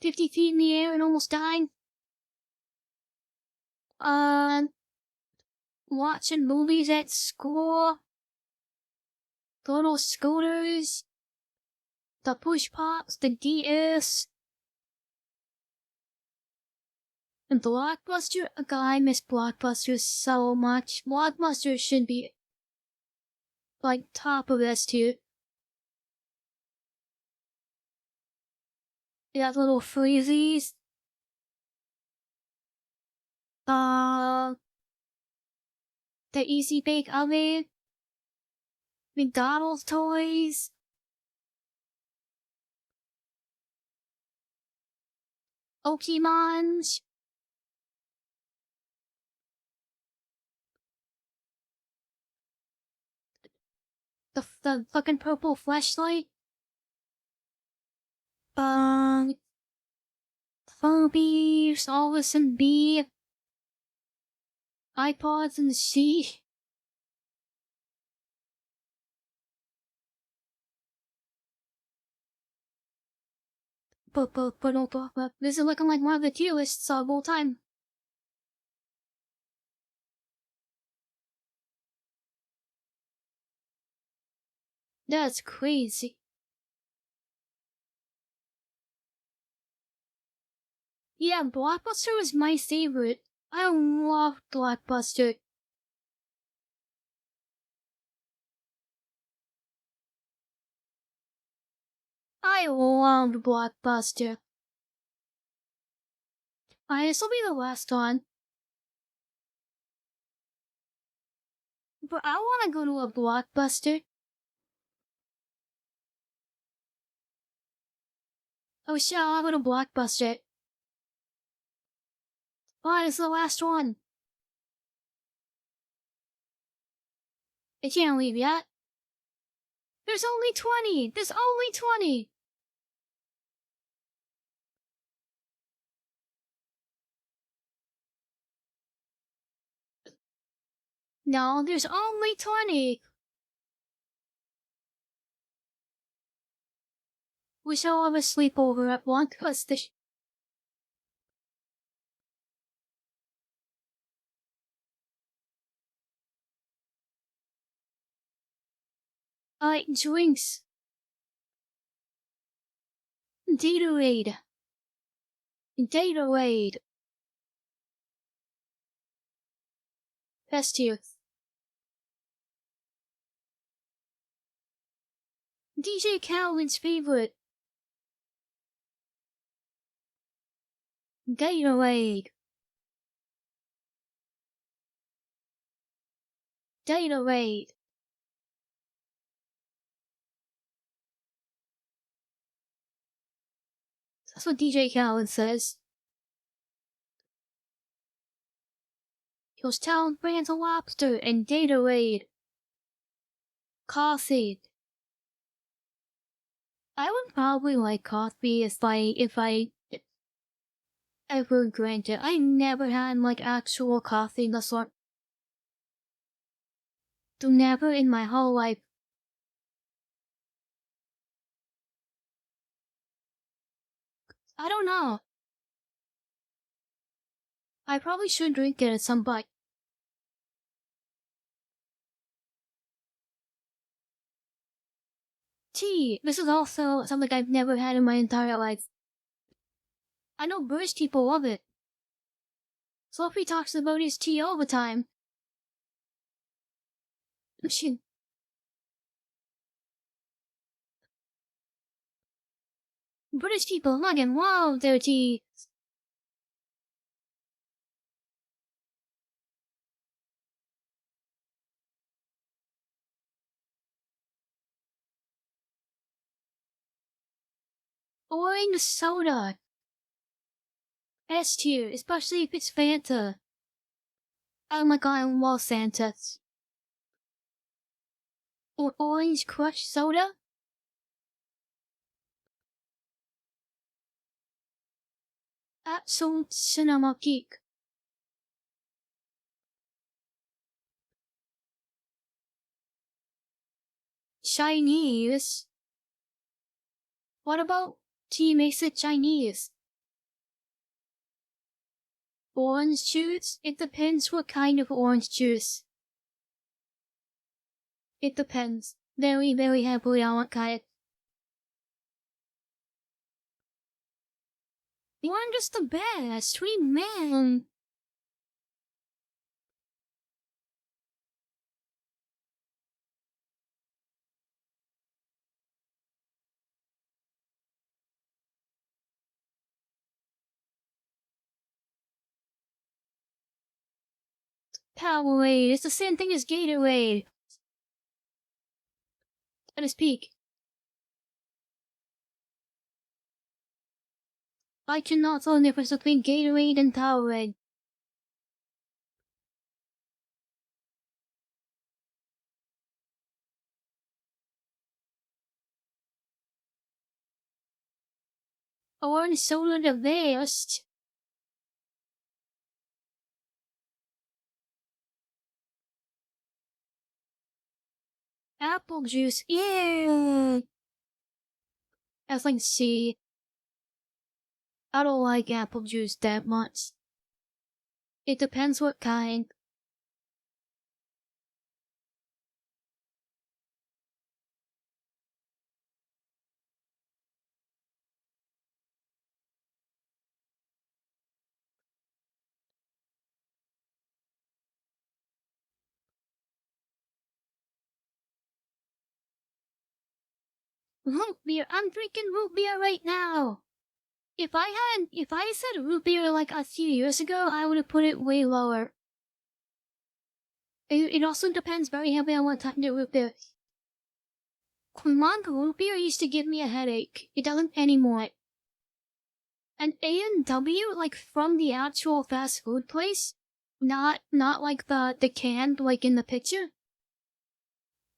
50 feet in the air and almost dying. Watching movies at school. The little scooters, the push pops, the DS. And Blockbuster, I miss Blockbuster so much. Blockbuster should be like top of S tier. They have little freezies. Uh, the Easy Bake Oven. McDonald's toys. Pokemons. The fucking purple flashlight. Furbies, Always and B. iPods and C. But this is looking like one of the tier lists of all time. That's crazy. Yeah, Blockbuster was my favorite. I love Blockbuster. I love Blockbuster. This will be the last one. But I want to go to a Blockbuster. Oh shit, I'll go to Blockbuster. It's the last one. I can't leave yet. There's only 20! There's only 20! No, there's only 20! We shall have a sleepover at one cause the drinks. Gatorade. Gatorade. Best youth. DJ Calvin's favorite. Gatorade. Gatorade. That's what DJ Calvin says. He telling brands of lobster and Gatorade. Coffee. I would probably like coffee if I ever granted. I never had like actual coffee in the sort. Never in my whole life. I don't know. I probably should drink it at some point. Tea. This is also something I've never had in my entire life. I know British people love it. Sophie talks about his tea all the time. British people fucking love their tea. Orange soda. S tier, especially if it's Fanta. Oh my god, I love Fantas. Or orange crush soda? Absolute cinema peak. Chinese? What about tea makes it Chinese? Orange juice? It depends what kind of orange juice. It depends. Very, very heavily on what kind. The orange is the best, sweet man. Powerade, it's the same thing as Gatorade. At its peak. I cannot tell the difference between Gatorade and Powerade. Orange soda the best. Apple juice, yeah. As like C. I don't like apple juice that much. It depends what kind. Root beer, I'm drinking root beer right now. If I said root beer like a few years ago, I would have put it way lower. It also depends very heavily on what type of root beer. Command root beer used to give me a headache. It doesn't anymore. And A&W, like from the actual fast food place, not like the canned like in the picture.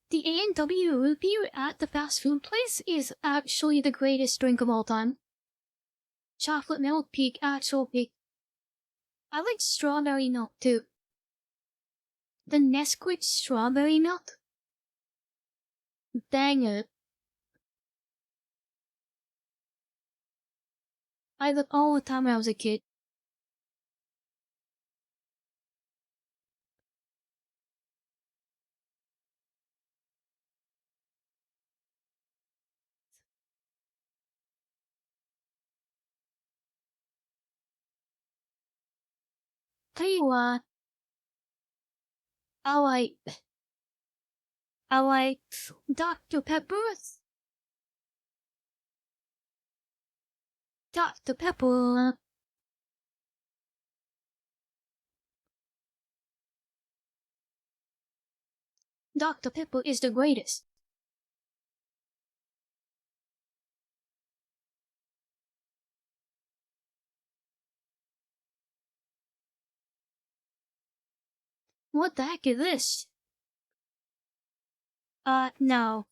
The A&W root beer at the fast food place is actually the greatest drink of all time. Chocolate milk peak, actual peak. I like strawberry milk too. The Nesquik strawberry milk? Dang it. I look all the time when I was a kid. Tell you what, I like, I like Dr. Pepper's. Dr. Pepper. Dr. Pepper is the greatest. What the heck is this? No.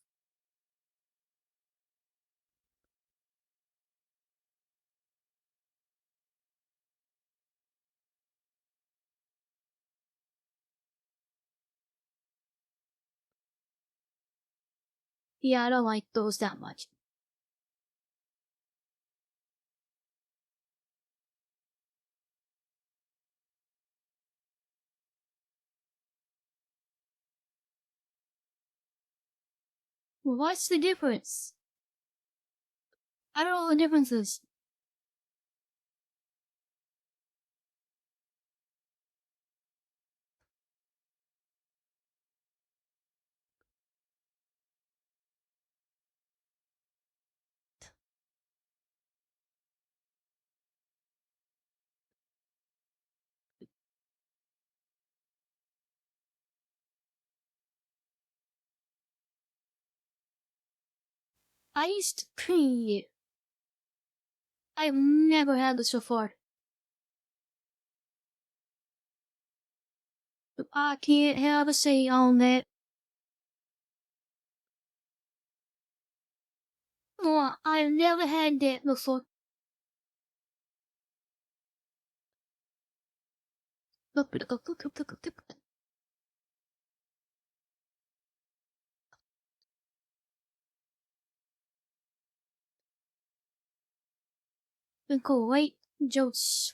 Yeah, I don't like those that much. What's the difference? I don't know what the difference is. Iced cream. I've never had this before. I can't have a say on that. Oh, I've never had that before. Great juice.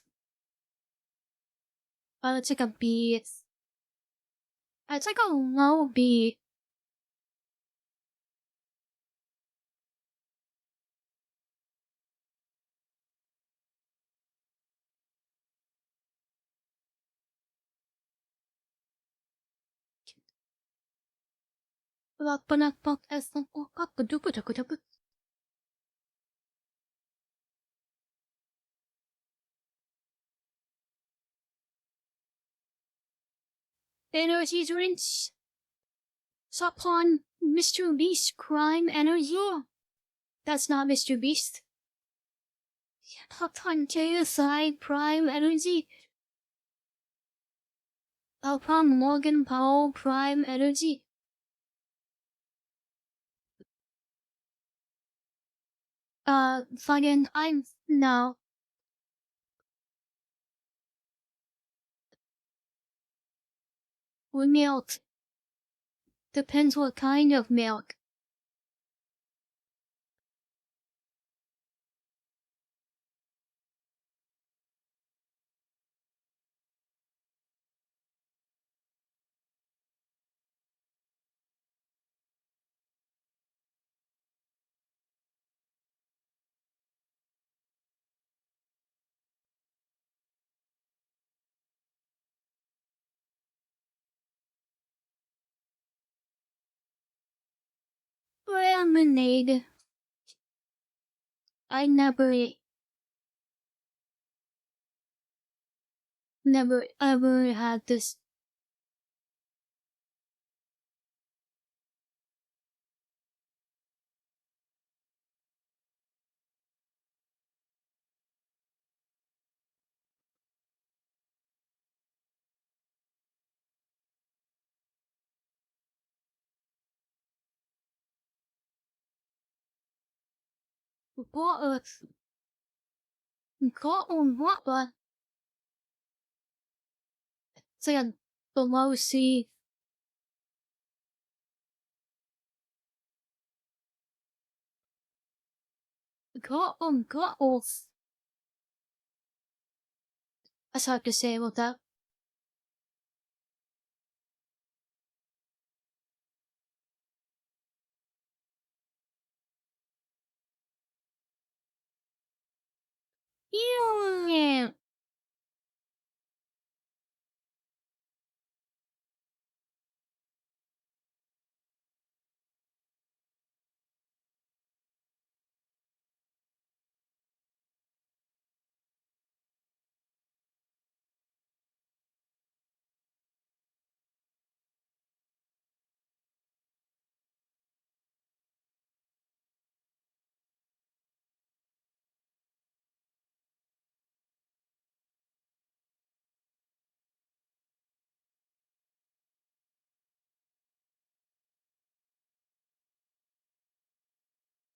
It's like a bee. It's like a low bee. Energy drinks. Upon Mr. Beast crime energy. That's not Mr. Beast. Upon KSI prime energy. Upon Morgan Powell prime energy. Fucking, no. With milk. Depends what kind of milk. Lemonade. I never ever had this. What got on what but it's like a below sea. Got on got off. That's hard to say about that. Yeah.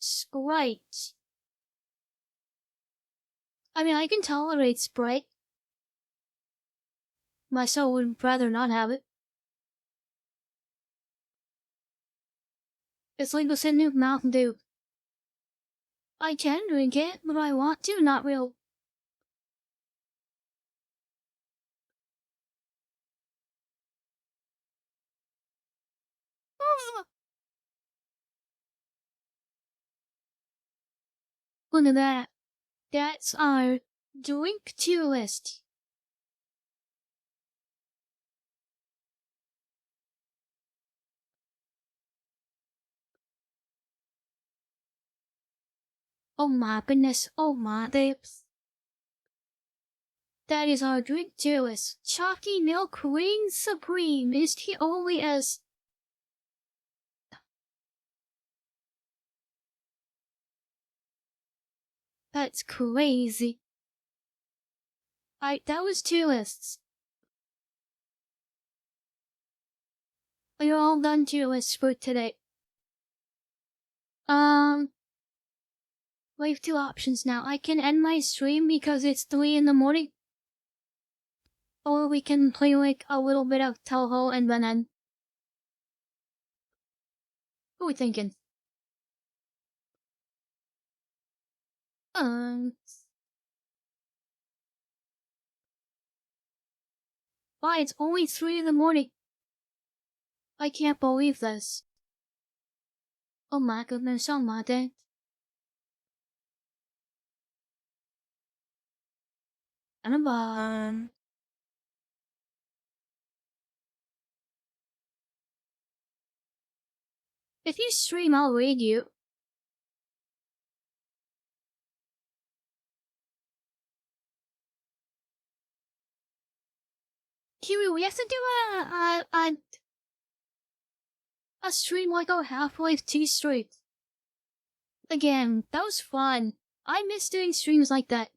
Sprite. I mean, I can tolerate Sprite. Myself would rather not have it. It's like the same with Mountain Dew. I can drink it, but I want to, not real. Look at that. That's our drink tier list. Oh my goodness, oh my lips. That is our drink tier list. Chalky Milk Reign Supreme is the only as. That's crazy. That was two lists. We're all done tier lists for today. We have two options now. I can end my stream because it's 3 in the morning. Or we can play like a little bit of Toho and then end. What are we thinking? Why, it's only 3 in the morning. I can't believe this. Oh my goodness, oh my day. And if you stream, I'll read you. Kiwi, we have to do a stream like our Half-Life 2 stream. Again, that was fun. I miss doing streams like that.